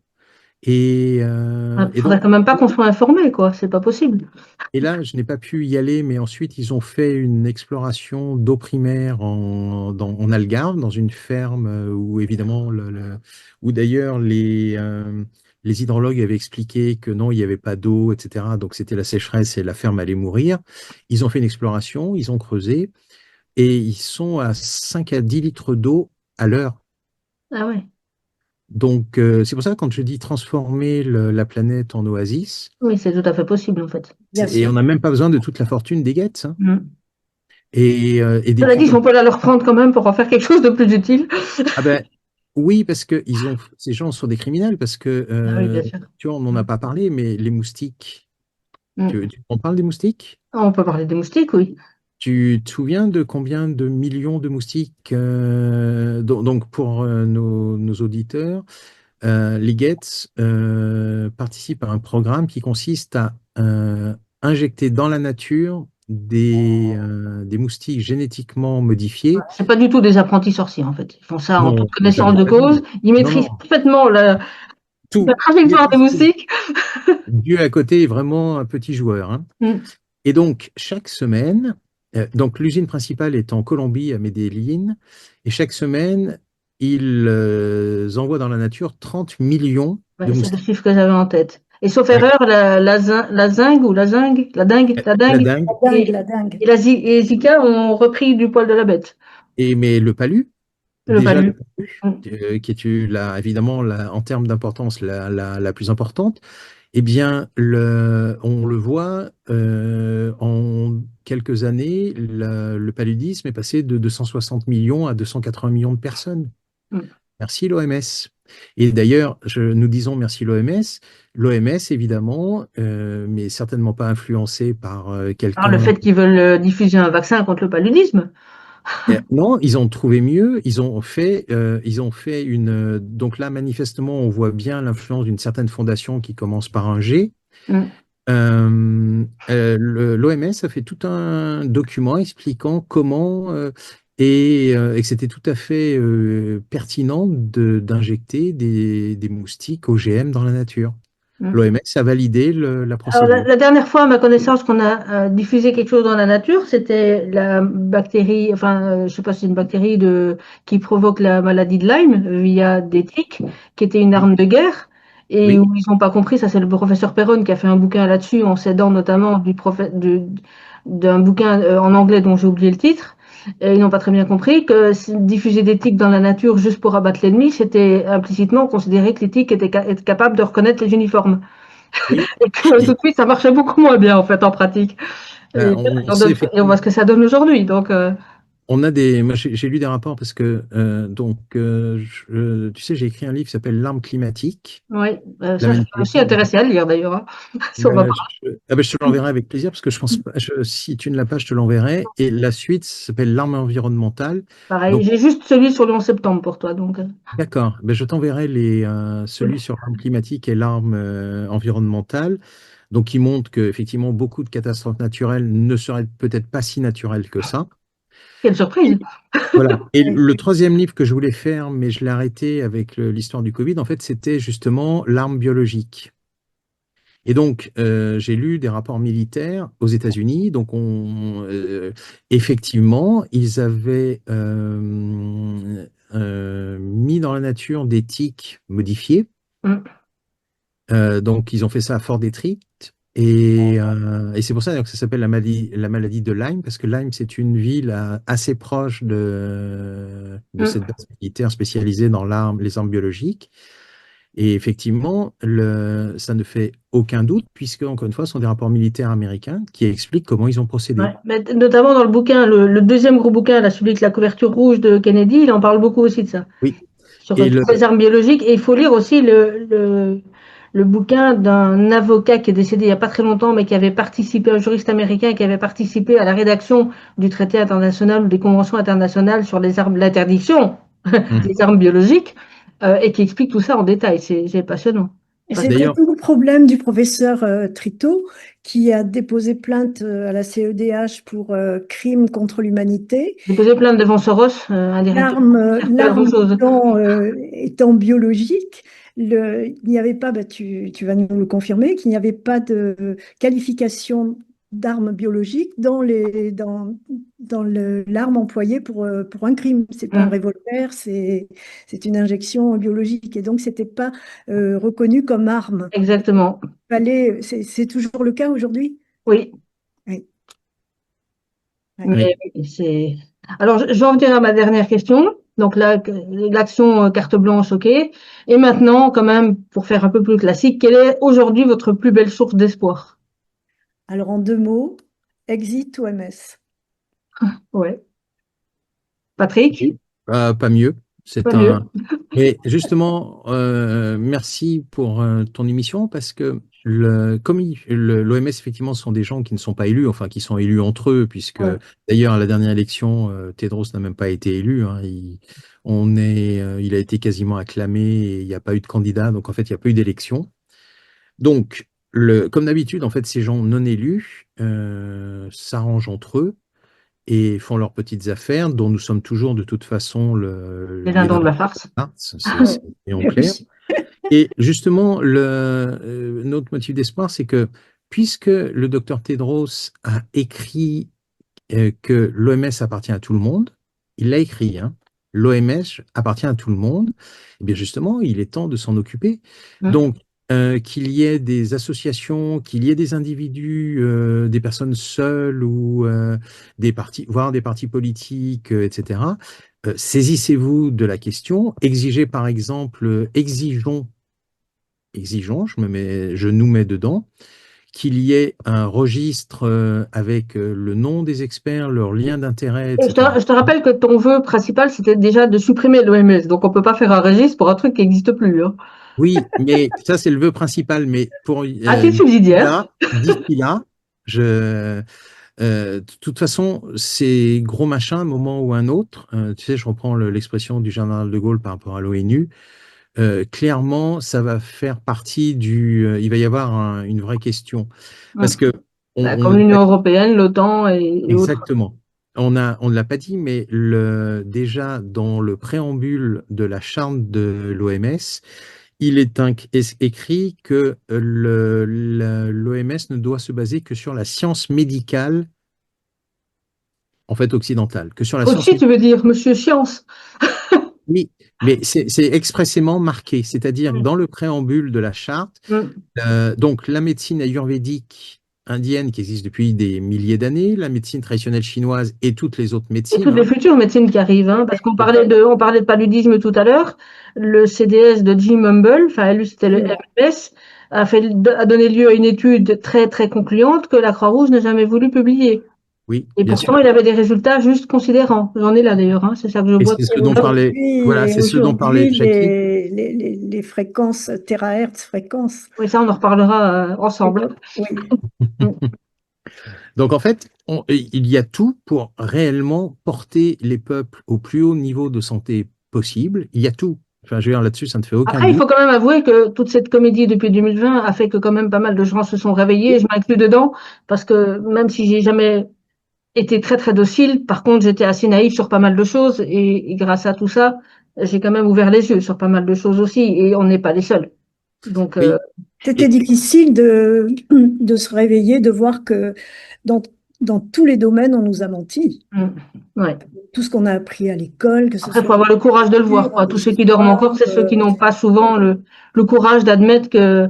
Il Et faudrait donc, quand même pas qu'on soit informé, quoi. C'est pas possible. et là, je n'ai pas pu y aller, mais ensuite, ils ont fait une exploration d'eau primaire en Algarve, dans une ferme où, évidemment, où d'ailleurs les hydrologues avaient expliqué que non, il n'y avait pas d'eau, etc. Donc, c'était la sécheresse et la ferme allait mourir. Ils ont fait une exploration, ils ont creusé, et ils sont à 5 à 10 litres d'eau à l'heure. Ah ouais. Donc, c'est pour ça que quand je dis transformer la planète en oasis, Oui, c'est tout à fait possible, en fait. Bien et on sûr. n'a même pas besoin de toute la fortune des Gates, hein. Mm. Et des Cela dit, puits si comme... on peut la leur prendre quand même pour en faire quelque chose de plus utile. Ah ben, oui, parce que ces gens sont des criminels, parce que, Ah oui, bien sûr. tu vois, on n'en a Mm. pas parlé, mais les moustiques, Mm. on parle des moustiques? On peut parler des moustiques, oui. Tu te souviens de combien de millions de moustiques, donc pour nos auditeurs, les Gates participent à un programme qui consiste à injecter dans la nature des moustiques génétiquement modifiés. C'est pas du tout des apprentis sorciers, en fait. Ils font ça en toute Non, connaissance jamais de de la vie. cause. Ils Non, maîtrisent non, parfaitement la il y a trajectoire tout des ce qu'il moustiques. Dieu à côté est vraiment un petit joueur, hein. Mm. Et donc, chaque semaine, donc l'usine principale est en Colombie, à Medellín, et chaque semaine, ils envoient dans la nature 30 millions de Ouais, c'est le moustiques. chiffre que j'avais en tête. Et sauf D'accord. erreur, la zingue ou la zingue, la La dingue dingue. La dingue, la dingue. et Zika ont repris du poil de la bête. Mais le palu, Le déjà, palu. Mm. qui est évidemment, en termes d'importance, la plus importante, eh bien, on le voit, en quelques années, le paludisme est passé de 260 millions à 280 millions de personnes. Mm. Merci l'OMS. Et d'ailleurs, nous disons merci l'OMS. L'OMS, évidemment, mais certainement pas influencé par Alors, le quelqu'un. fait qu'ils veulent diffuser un vaccin contre le paludisme. Non, ils ont trouvé mieux. Ils ont fait donc là, manifestement, on voit bien l'influence d'une certaine fondation qui commence par un G. Mm. L'OMS a fait tout un document expliquant comment et que c'était tout à fait pertinent d'injecter des moustiques OGM dans la nature. Mm. L'OMS a validé la Alors, procédure. la dernière fois, à ma connaissance, qu'on a diffusé quelque chose dans la nature, c'était la bactérie, enfin, je ne sais pas si c'est une bactérie qui provoque la maladie de Lyme via des tiques, qui était une Oui, arme de guerre, et où oui, ils n'ont pas compris, ça c'est le professeur Perron qui a fait un bouquin là-dessus, en s'aidant notamment d'un bouquin en anglais dont j'ai oublié le titre. Et ils n'ont pas très bien compris que diffuser des tiques dans la nature juste pour abattre l'ennemi, c'était implicitement considérer que les tiques étaient capables de reconnaître les uniformes. oui. Et que tout Et de suite, ça marchait beaucoup moins bien, en fait, en pratique. ben, on sait Et on voit effectivement. ce que ça donne aujourd'hui. Donc, Moi, j'ai lu des rapports parce que, donc, tu sais, j'ai écrit un livre qui s'appelle L'arme climatique, oui, la ça, je suis aussi manipulation. intéressé à le lire, d'ailleurs, hein, si on va Ben, pas. je te l'enverrai avec plaisir parce que je pense pas, si tu ne l'as pas, je te l'enverrai. Et la suite s'appelle L'arme environnementale. Pareil, Donc, j'ai juste celui sur le 11 septembre pour toi. Donc, d'accord, ben, je t'enverrai celui sur l'arme climatique et l'arme environnementale. Donc, qui montre qu'effectivement, beaucoup de catastrophes naturelles ne seraient peut-être pas si naturelles que ça. quelle surprise. Voilà. Et le troisième livre que je voulais faire, mais je l'ai arrêté avec l'histoire du Covid, en fait, c'était justement l'arme biologique. Et donc, j'ai lu des rapports militaires aux États-Unis. Donc, effectivement, ils avaient mis dans la nature des tiques modifiées. Mm. Donc, ils ont fait ça à Fort Detrick. Et c'est pour ça d'ailleurs, que ça s'appelle la maladie de Lyme, parce que Lyme, c'est une ville assez proche de cette Mm. base militaire spécialisée dans les armes biologiques. Et effectivement, ça ne fait aucun doute, puisque, encore une fois, ce sont des rapports militaires américains qui expliquent comment ils ont procédé. Ouais. Mais notamment dans le bouquin, le deuxième gros bouquin, là, celui avec la couverture rouge de Kennedy, il en parle beaucoup aussi de ça, Oui. sur Et toutes les armes biologiques. Et il faut lire aussi le bouquin d'un avocat qui est décédé il n'y a pas très longtemps, mais qui avait participé, un juriste américain qui avait participé à la rédaction du traité international ou des conventions internationales sur les armes, l'interdiction des armes biologiques, et qui explique tout ça en détail. C'est passionnant. Et Parce que c'était D'ailleurs, tout le problème du professeur Trito, qui a déposé plainte à la CEDH pour crime contre l'humanité. j'ai posé plainte devant Soros, indirectement. Ça fait autre L'arme chose. étant biologique, il n'y avait pas, bah, tu vas nous le confirmer, qu'il n'y avait pas de qualification d'arme biologique dans l'arme employée pour un crime. C'est pas un Mm, revolver, c'est une injection biologique. Et donc, c'était pas reconnu comme arme. exactement. C'est toujours le cas aujourd'hui? Oui. Oui. Ouais. Mais oui. c'est. Alors, je vais en venir à ma dernière question. Donc là, l'action carte blanche, ok. Et maintenant, quand même, pour faire un peu plus classique, quelle est aujourd'hui votre plus belle source d'espoir? Alors, en 2 mots, exit ou MS? Ouais. Patrick? Oui, pas mieux. Pas C'est mieux. un. Mais justement, merci pour ton émission parce que comme l'OMS, effectivement, ce sont des gens qui ne sont pas élus, enfin qui sont élus entre eux, puisque Ouais. d'ailleurs, à la dernière élection, Tedros n'a même pas été élu. Hein. Il a été quasiment acclamé et il n'y a pas eu de candidat. Donc, en fait, il n'y a pas eu d'élection. Donc, comme d'habitude, en fait, ces gens non élus s'arrangent entre eux et font leurs petites affaires, dont nous sommes toujours de toute façon Les les dindons de dindons la farce. de la farce, c'est en clair. Oui. Et justement, notre motif d'espoir, c'est que puisque le docteur Tedros a écrit que l'OMS appartient à tout le monde, il l'a écrit, hein, l'OMS appartient à tout le monde, et bien justement, il est temps de s'en occuper. Mm. Donc, qu'il y ait des associations, qu'il y ait des individus, des personnes seules ou des partis, voire des partis politiques, etc. Saisissez-vous de la question, exigez par exemple, exigeons, je nous mets dedans, qu'il y ait un registre avec le nom des experts, leur lien d'intérêt, Et etc. je te rappelle que ton vœu principal, c'était déjà de supprimer l'OMS. Donc, on ne peut pas faire un registre pour un truc qui n'existe plus. Hein. Oui, mais ça, c'est le vœu principal. Mais pour À titre subsidiaire. d'ici là, de toute façon, ces gros machins, un moment ou un autre, tu sais, je reprends l'expression du général de Gaulle par rapport à l'ONU, clairement, ça va faire partie il va y avoir une vraie question. Parce Mm. que, Comme l'Union européenne, l'OTAN et autres. exactement. On ne l'a pas dit, mais déjà dans le préambule de la charte de l'OMS, il est écrit que l'OMS ne doit se baser que sur la science médicale, en fait occidentale, que sur la science Aussi, tu médicale. veux dire, monsieur Science. Oui, mais c'est expressément marqué, c'est-à-dire que Mm. dans le préambule de la charte, Mm. donc la médecine ayurvédique indienne qui existe depuis des milliers d'années, la médecine traditionnelle chinoise et toutes les autres Et médecines, toutes les hein. futures médecines qui arrivent, hein, parce on parlait de paludisme tout à l'heure. Le CDS de Jim Mumble, enfin, lui, c'était le Absolument. MMS, a donné lieu à une étude très, très concluante que la Croix-Rouge n'a jamais voulu publier. Oui, Et bien pourtant, sûr. il avait des résultats juste considérants. J'en ai là d'ailleurs, hein, c'est ça que je Et bois c'est ce tous les dont jours. parlait, voilà, c'est ce dont parlait Aujourd'hui, Jackie. les fréquences, térahertz, fréquences. Oui, ça, on en reparlera ensemble. Oui. Mm. Donc en fait, il y a tout pour réellement porter les peuples au plus haut niveau de santé possible. Il y a tout. Enfin, je veux dire, là-dessus, ça ne fait aucun Après, il doute. faut quand même avouer que toute cette comédie depuis 2020 a fait que quand même pas mal de gens se sont réveillés, je m'inclus dedans, parce que même si j'ai jamais été très très docile, par contre j'étais assez naïf sur pas mal de choses, et grâce à tout ça, j'ai quand même ouvert les yeux sur pas mal de choses aussi, et on n'est pas les seuls. Donc, Oui. C'était Et, difficile de se réveiller, de voir que dans, dans tous les domaines, on nous a menti. ouais. Tout ce qu'on a appris à l'école, que ce Après, il soit faut avoir le courage de le voir, en quoi. Tous ceux qui dorment histoire, encore, c'est ceux qui n'ont pas souvent le courage d'admettre que,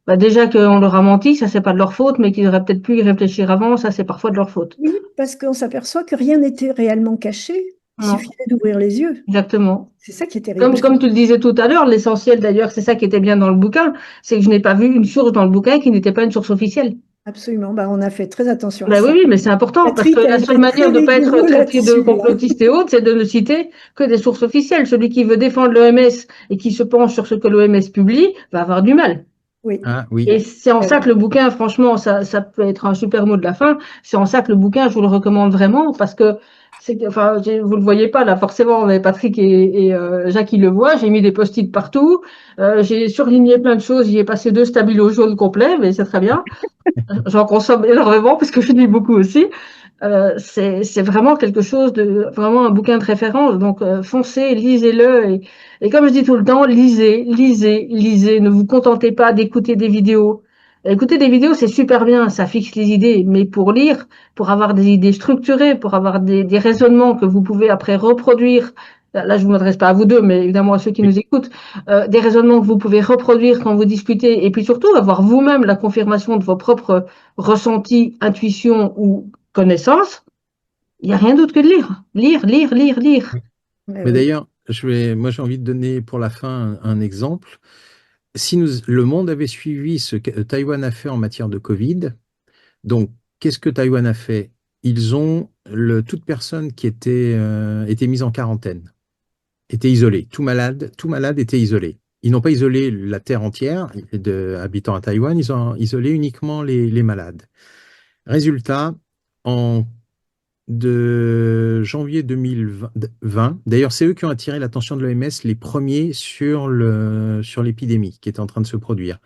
bah, déjà qu'on leur a menti, ça c'est pas de leur faute, mais qu'ils auraient peut-être pu y réfléchir avant, ça c'est parfois de leur faute. oui, parce qu'on s'aperçoit que rien n'était réellement caché. Il Non, suffisait d'ouvrir les yeux. exactement. C'est ça qui est terrible. Comme tu le disais tout à l'heure, l'essentiel d'ailleurs, c'est ça qui était bien dans le bouquin, c'est que je n'ai pas vu une source dans le bouquin qui n'était pas une source officielle. Absolument. Bah, on a fait très attention à Ben oui, ça. oui, mais c'est important parce que Patrick a la seule été très manière de ne pas être rigoureux traité de là-dessus, hein. complotiste et autres, c'est de ne citer que des sources officielles. Celui qui veut défendre l'OMS et qui se penche sur ce que l'OMS publie va avoir du mal. Oui. Ah oui. Et c'est en ça que le bouquin, franchement, ça peut être un super mot de la fin. C'est en ça que le bouquin, je vous le recommande vraiment parce que enfin, vous le voyez pas là forcément, mais Patrick et Jacques ils le voient. J'ai mis des post-it partout. J'ai surligné plein de choses. J'y ai passé 2 stabilos jaunes complets, mais c'est très bien. J'en consomme énormément parce que je lis beaucoup aussi. C'est vraiment quelque chose de vraiment un bouquin de référence. Donc foncez, lisez-le et comme je dis tout le temps, lisez, lisez, lisez. Ne vous contentez pas d'écouter des vidéos. Écouter des vidéos, c'est super bien, ça fixe les idées, mais pour lire, pour avoir des idées structurées, pour avoir des raisonnements que vous pouvez après reproduire, là je ne m'adresse pas à vous deux, mais évidemment à ceux qui Oui. nous écoutent, des raisonnements que vous pouvez reproduire quand vous discutez, et puis surtout avoir vous-même la confirmation de vos propres ressentis, intuitions ou connaissances, il n'y a rien d'autre que de lire. Lire, lire, lire, lire. Mais Mais oui. d'ailleurs, moi j'ai envie de donner pour la fin un exemple. Si le monde avait suivi ce que Taïwan a fait en matière de Covid, donc qu'est-ce que Taïwan a fait? Ils ont toute personne qui était mise en quarantaine, était isolée. Tout malade était isolé. Ils n'ont pas isolé la terre entière habitants à Taïwan, ils ont isolé uniquement les malades. Résultat, en de janvier 2020. D'ailleurs, c'est eux qui ont attiré l'attention de l'OMS les premiers sur l'épidémie qui était en train de se produire.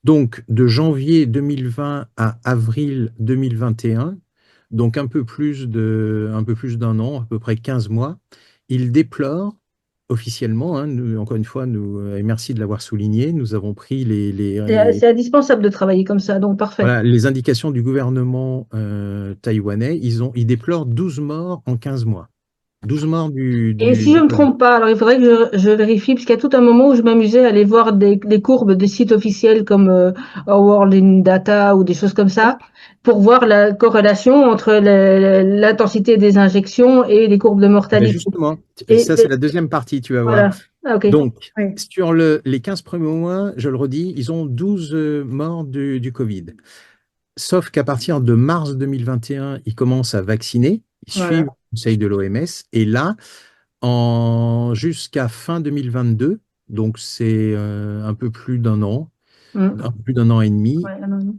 Donc, de janvier 2020 à avril 2021, donc un peu plus d'un an, à peu près 15 mois, ils déplorent officiellement, hein, encore une fois, et merci de l'avoir souligné, nous avons pris C'est indispensable de travailler comme ça, donc parfait. voilà, les indications du gouvernement taïwanais, ils déplorent 12 morts en 15 mois. 12 morts Et si je ne me trompe pas, alors il faudrait que je vérifie, parce qu'il y a tout un moment où je m'amusais à aller voir des courbes des sites officiels comme World in Data ou des choses comme ça, pour voir la corrélation entre l'intensité des injections et les courbes de Eh ben mortalité. justement, Et ça c'est la deuxième partie, tu vas voir. voilà. Ah, ok. Donc, Oui. sur les 15 premiers mois, je le redis, ils ont 12 morts du Covid. Sauf qu'à partir de mars 2021, ils commencent à vacciner, ils suivent Voilà. le conseil de l'OMS, et là, jusqu'à fin 2022, donc c'est Mm. un peu plus d'un an et demi, Ouais, non, non.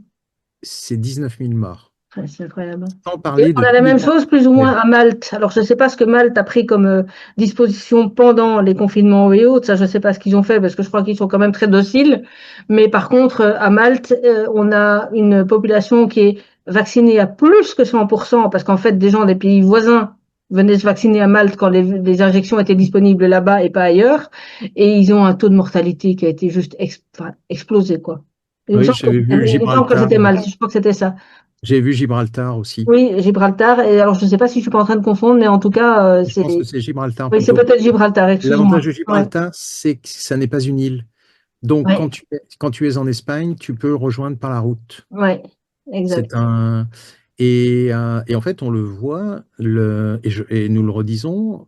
c'est 19 000 morts. Ouais, c'est incroyable. Sans Et parler on de a tous la les même cas. chose plus ou moins à Malte. Alors, je ne sais pas ce que Malte a pris comme disposition pendant les confinements et autres. Ça, je ne sais pas ce qu'ils ont fait parce que je crois qu'ils sont quand même très dociles. Mais par contre, à Malte, on a une population qui est vaccinée à plus que 100% parce qu'en fait, des gens des pays voisins venaient se vacciner à Malte quand les injections étaient disponibles là-bas et pas ailleurs. Et ils ont un taux de mortalité qui a été juste enfin, explosé, quoi. Oui, j'avais vu Il me semble que Gibraltar. c'était Malte. Je crois que c'était ça. J'ai vu Gibraltar aussi. Oui, Gibraltar. Et alors, je ne sais pas si je suis pas en train de confondre, mais en tout cas, Je pense que c'est Gibraltar oui, c'est plutôt. peut-être Gibraltar, L'avantage excuse-moi. de Ouais, Gibraltar, c'est que ça n'est pas une île. Donc, ouais, quand tu es en Espagne, tu peux rejoindre par la route. ouais, exact. C'est un et en fait, on le voit et nous le redisons,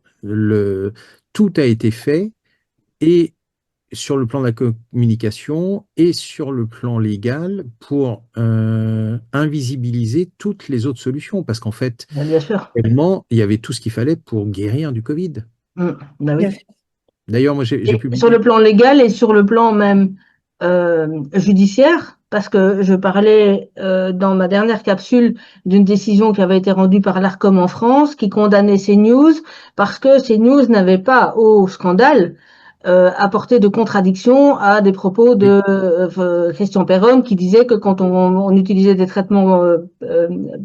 tout a été fait et sur le plan de la communication et sur le plan légal pour invisibiliser toutes les autres solutions. Parce qu'en fait, Bien sûr. réellement, il y avait tout ce qu'il fallait pour guérir du Covid. Bah oui. Bien sûr. D'ailleurs, moi, j'ai Et sur le publié. plan légal et sur le plan même judiciaire, parce que je parlais dans ma dernière capsule d'une décision qui avait été rendue par l'Arcom en France, qui condamnait CNews parce que CNews n'avait pas, au scandale, apporté de contradiction à des propos Oui, de Christian Perron qui disait que quand on utilisait des traitements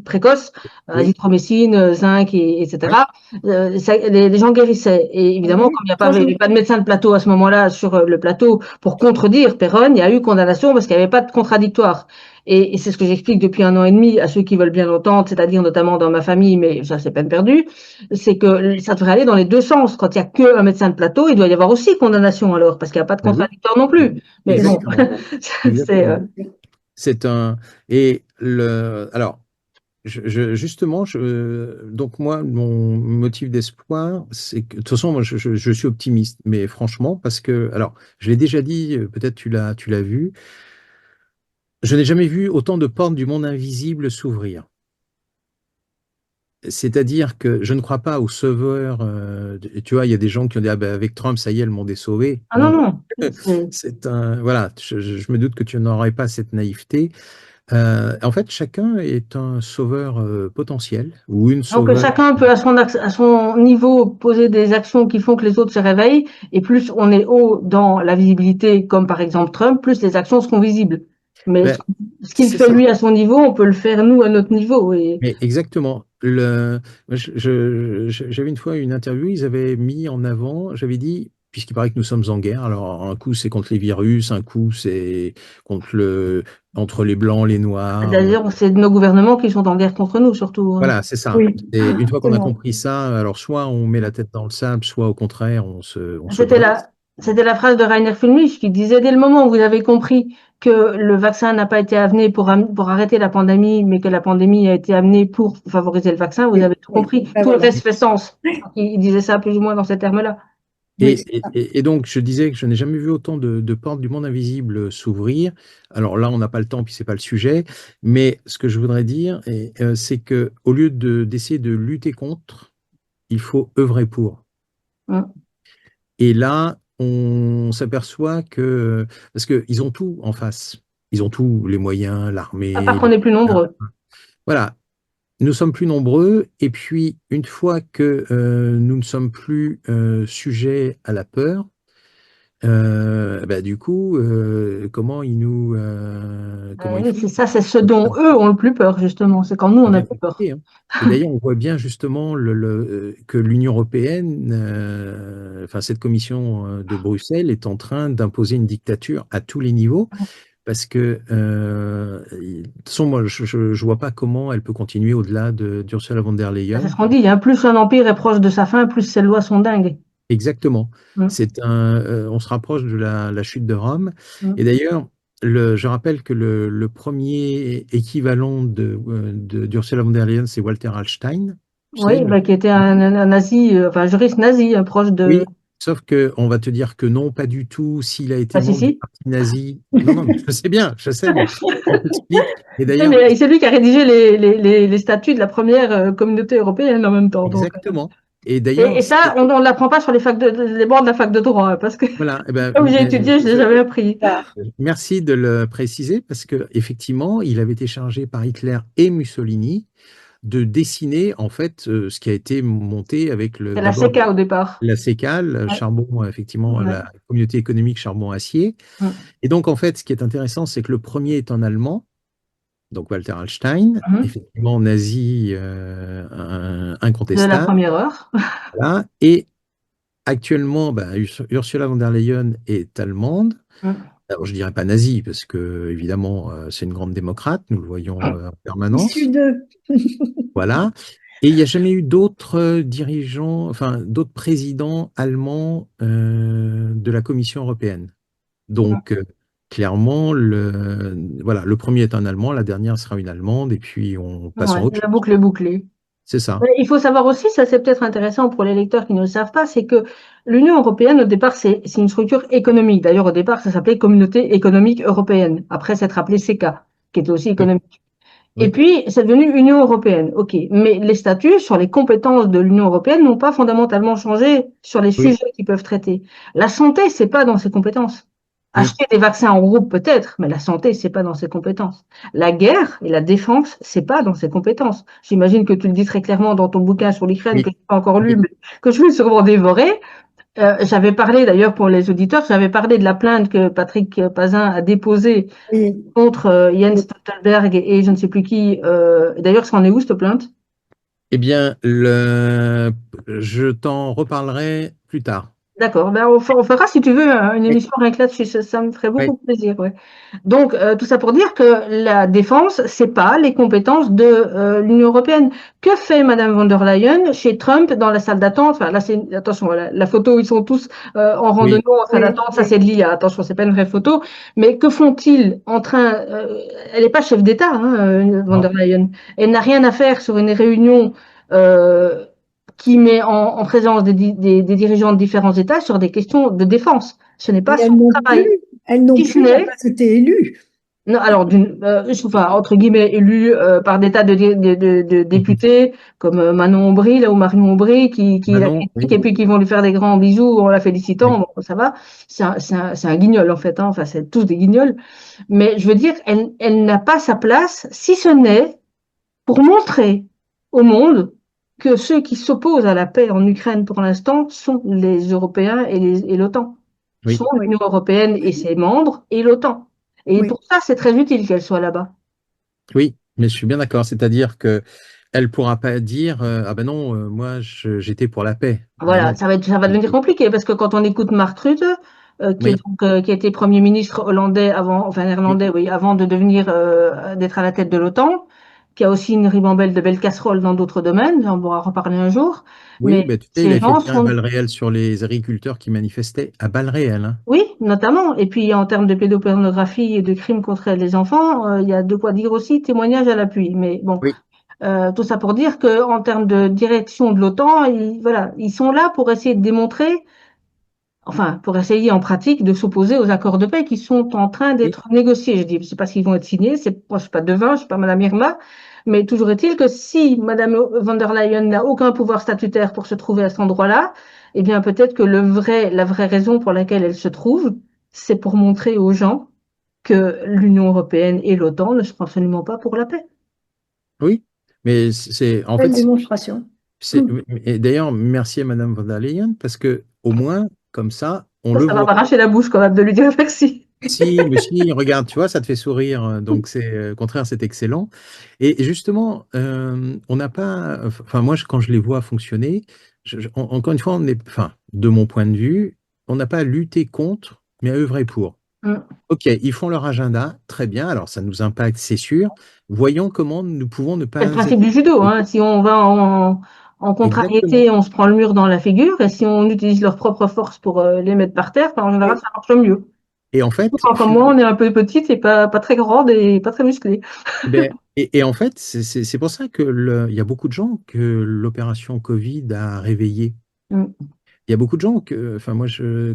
précoces, oui, azithromycine, zinc, oui, etc., les gens guérissaient. Et évidemment, Oui. comme il n'y Ça, avait pas de médecin de plateau à ce moment-là sur le plateau pour contredire Perron, il y a eu condamnation parce qu'il n'y avait pas de contradictoire. Et c'est ce que j'explique depuis un an et demi à ceux qui veulent bien l'entendre, c'est-à-dire notamment dans ma famille, mais ça c'est peine perdue, c'est que ça devrait aller dans les deux sens. Quand il n'y a qu'un médecin de plateau, il doit y avoir aussi condamnation alors, parce qu'il n'y a pas de ben oui, contradictoire non plus. Mais bon, exactement, c'est exactement. C'est un et alors justement, donc moi, mon motif d'espoir, c'est que de toute façon, moi, je suis optimiste, mais franchement, parce que alors, je l'ai déjà dit, peut-être tu l'as vu, je n'ai jamais vu autant de portes du monde invisible s'ouvrir. c'est-à-dire que je ne crois pas au sauveur. Tu vois, il y a des gens qui ont dit ah ben, avec Trump, ça y est, le monde est sauvé. Ah non, Non, non. c'est un voilà. Je me doute que tu n'aurais pas cette naïveté. En fait, chacun est un sauveur potentiel ou une Donc sauveur. chacun peut à son niveau poser des actions qui font que les autres se réveillent, et plus on est haut dans la visibilité, comme par exemple Trump, plus les actions seront visibles. Mais Ben, ce qu'il c'est fait ça. lui à son niveau, on peut le faire nous à notre niveau. Et Mais exactement. Moi, j'avais une fois une interview, ils avaient mis en avant, j'avais dit, puisqu'il paraît que nous sommes en guerre, alors un coup c'est contre les virus, un coup c'est entre les blancs, les noirs. d'ailleurs, c'est nos gouvernements qui sont en guerre contre nous, surtout, hein. Voilà, c'est ça. Oui, Et une fois qu'on a exactement. compris ça, alors soit on met la tête dans le sable, soit au contraire on se C'était dresse. c'était la phrase de Rainer Fulmich qui disait dès le moment où vous avez compris que le vaccin n'a pas été amené pour arrêter la pandémie, mais que la pandémie a été amenée pour favoriser le vaccin, vous Oui, avez tout oui. compris. Ben Tout le voilà. reste fait sens. Il disait ça plus ou moins dans ces termes-là. Oui, Et, c'est et- ça. et- et donc, je disais que je n'ai jamais vu autant de portes du monde invisible s'ouvrir. Alors là, on n'a pas le temps, puis c'est pas le sujet. Mais ce que je voudrais dire, c'est que au lieu d'essayer de lutter contre, il faut œuvrer pour. Hein. Et là, on s'aperçoit que parce qu'ils ont tout en face. Ils ont tous les moyens, À part l'armée, qu'on est plus nombreux. voilà. Nous sommes plus nombreux. Et puis, une fois que nous ne sommes plus sujets à la peur. Bah, du coup, comment ils Oui, font? c'est ça, c'est ce dont eux ont le plus peur, justement. C'est quand nous, Ils on a viennent plus peur. s'occuper, hein. Et d'ailleurs, on voit bien justement que l'Union européenne, enfin cette commission de Bruxelles, est en train d'imposer une dictature à tous les niveaux, parce que de toute façon, moi, je vois pas comment elle peut continuer au-delà d'Ursula von der C'est Leyen. ce qu'on dit, hein. Plus un empire est proche de sa fin, plus ses lois sont dingues. Exactement. Hein. On se rapproche de la chute de Rome. Et Hein. d'ailleurs, je rappelle que le premier équivalent d'Ursula von der Leyen, c'est Walter Hallstein. Tu sais, Oui, bah, qui était un nazi, enfin, un juriste nazi, un proche de. oui, sauf que on va te dire que non, pas du tout. S'il a été Bah, si, membre du si. parti nazi. Non, non, mais je sais bien, je sais, mais on t'explique. Et Oui, d'ailleurs, mais c'est lui qui a rédigé les statuts de la première communauté européenne en même temps. Donc. exactement. Et Et d'ailleurs, ça, on ne l'apprend pas sur les bords de la fac de droit, hein, parce que voilà, eh ben, comme j'ai étudié, je ne l'ai jamais appris. merci de le préciser parce que effectivement, il avait été chargé par Hitler et Mussolini de dessiner en fait ce qui a été monté avec C'est la d'abord CECA au départ. la CECA, le Ouais, charbon, effectivement, ouais. la communauté économique charbon-acier. Mm. Et donc, en fait, ce qui est intéressant, c'est que le premier est un Allemand, donc Walter Hallstein, Mhm. effectivement nazi De la incontestable. première heure. Voilà. Et actuellement, bah, Ursula von der Leyen est allemande. Mm. Alors, je dirais pas nazie, parce que, évidemment, c'est une grande démocrate, nous le voyons en Issu permanence. de. Voilà. Et il n'y a jamais eu d'autres dirigeants, enfin, d'autres présidents allemands de la Commission européenne. Donc, clairement, voilà, le premier est un Allemand, la dernière sera une Allemande, et puis on passe Ouais, en autre la chose. boucle est bouclée. C'est ça. Mais il faut savoir aussi, ça c'est peut-être intéressant pour les lecteurs qui ne le savent pas, c'est que l'Union européenne, au départ, c'est une structure économique. D'ailleurs, au départ, ça s'appelait Communauté économique européenne. Après, c'est appelé CECA, qui était aussi Oui, économique. Et oui, puis, c'est devenu Union européenne. OK. Mais les statuts sur les compétences de l'Union européenne n'ont pas fondamentalement changé sur les oui, sujets qu'ils peuvent traiter. La santé, c'est pas dans ses compétences. oui. Acheter des vaccins en groupe, peut-être, mais la santé, c'est pas dans ses compétences. La guerre et la défense, c'est pas dans ses compétences. J'imagine que tu le dis très clairement dans ton bouquin sur l'Ukraine, que Oui, je n'ai pas encore lu, oui. mais que je vais sûrement dévorer. J'avais parlé, d'ailleurs, pour les auditeurs, j'avais parlé de la plainte que Patrick Pazin a déposée Oui, contre Jens oui. Stoltenberg et je ne sais plus qui. D'ailleurs, ça en est où, cette plainte? Eh bien, je t'en reparlerai plus tard. D'accord. Ben, on fera, si tu veux, une Oui, émission rien que là-dessus. Ça me ferait oui, beaucoup plaisir. Ouais. Donc, tout ça pour dire que la défense, c'est pas les compétences de l'Union européenne. Que fait Madame von der Leyen chez Trump dans la salle d'attente? Enfin, là, attention, la photo, ils sont tous en randonnée oui. en salle Oui, d'attente. Ça, oui. c'est de l'IA. Attention, c'est pas une vraie photo. Mais que font-ils en train elle n'est pas chef d'État, hein, von Non. der Leyen. Elle n'a rien à faire sur une réunion. Euh, qui met en présence des dirigeants de différents États sur des questions de défense. Ce n'est pas Et son travail. elle non Si ce plus n'a n'est, pas été élue. Non, alors, enfin, entre guillemets, élu par des tas de députés comme Manon Aubry, là, ou Marion Aubry, qui la Manon, critiquent oui, et puis qui vont lui faire des grands bisous en la félicitant. oui, Bon, ça va. C'est un guignol, en fait, hein. Enfin, c'est tous des guignols. Mais je veux dire, elle n'a pas sa place, si ce n'est pour montrer au monde que ceux qui s'opposent à la paix en Ukraine pour l'instant sont les Européens et l'OTAN. oui, Sont Oui, l'Union européenne et ses membres et l'OTAN. Et oui, pour ça, c'est très utile qu'elle soit là-bas. oui, mais je suis bien d'accord. C'est-à-dire que elle pourra pas dire ah ben non, moi j'étais pour la paix. Ben Voilà, non. ça va devenir compliqué parce que quand on écoute Mark Rutte, Oui, qui a été Premier ministre hollandais avant, enfin oui, néerlandais, oui, avant de devenir, d'être à la tête de l'OTAN, qui a aussi une ribambelle de belles casseroles dans d'autres domaines, on pourra en reparler un jour, oui, mais ben, tu sais, il ces avait fait gens tirer à sont, balles réelles sur les agriculteurs qui manifestaient à balles réelles, hein. oui, notamment, et puis en termes de pédopornographie et de crimes contre les enfants, il y a de quoi dire aussi, témoignage à l'appui, mais bon. Oui, Tout ça pour dire qu'en termes de direction de l'OTAN, voilà, ils sont là pour essayer de démontrer, enfin, pour essayer en pratique de s'opposer aux accords de paix qui sont en train oui, d'être négociés. Je dis, je sais pas s'ils vont être signés, moi, je suis pas devin, je suis pas Madame Irma, mais toujours est-il que si Madame von der Leyen n'a aucun pouvoir statutaire pour se trouver à cet endroit-là, eh bien, peut-être que la vraie raison pour laquelle elle se trouve, c'est pour montrer aux gens que l'Union européenne et l'OTAN ne sont absolument pas pour la paix. oui. Mais c'est en belle fait, démonstration. c'est et d'ailleurs merci à Madame von der Leyen parce que au moins comme ça on le Ça va voit. m'arracher la bouche quand même de lui dire merci. Si, mais si, regarde, tu vois, ça te fait sourire. Donc, au contraire, c'est excellent. Et justement, on n'a pas. Enfin, moi, quand je les vois fonctionner, encore une fois, enfin, de mon point de vue, on n'a pas à lutter contre, mais à œuvrer pour. Mm. OK, ils font leur agenda, très bien. Alors, ça nous impacte, c'est sûr. Voyons comment nous pouvons ne C'est le pas principe être. du judo, hein. Si on va en Exactement. contrariété, on se prend le mur dans la figure, et si on utilise leur propre force pour les mettre par terre, en général, Et, ça marche mieux. et en fait, Quand, comme moi, on est un peu petite et pas très grande et pas très musclée. et en fait, c'est pour ça que il y a beaucoup de gens que l'opération Covid a réveillé. Mm. Il y a beaucoup de gens enfin moi,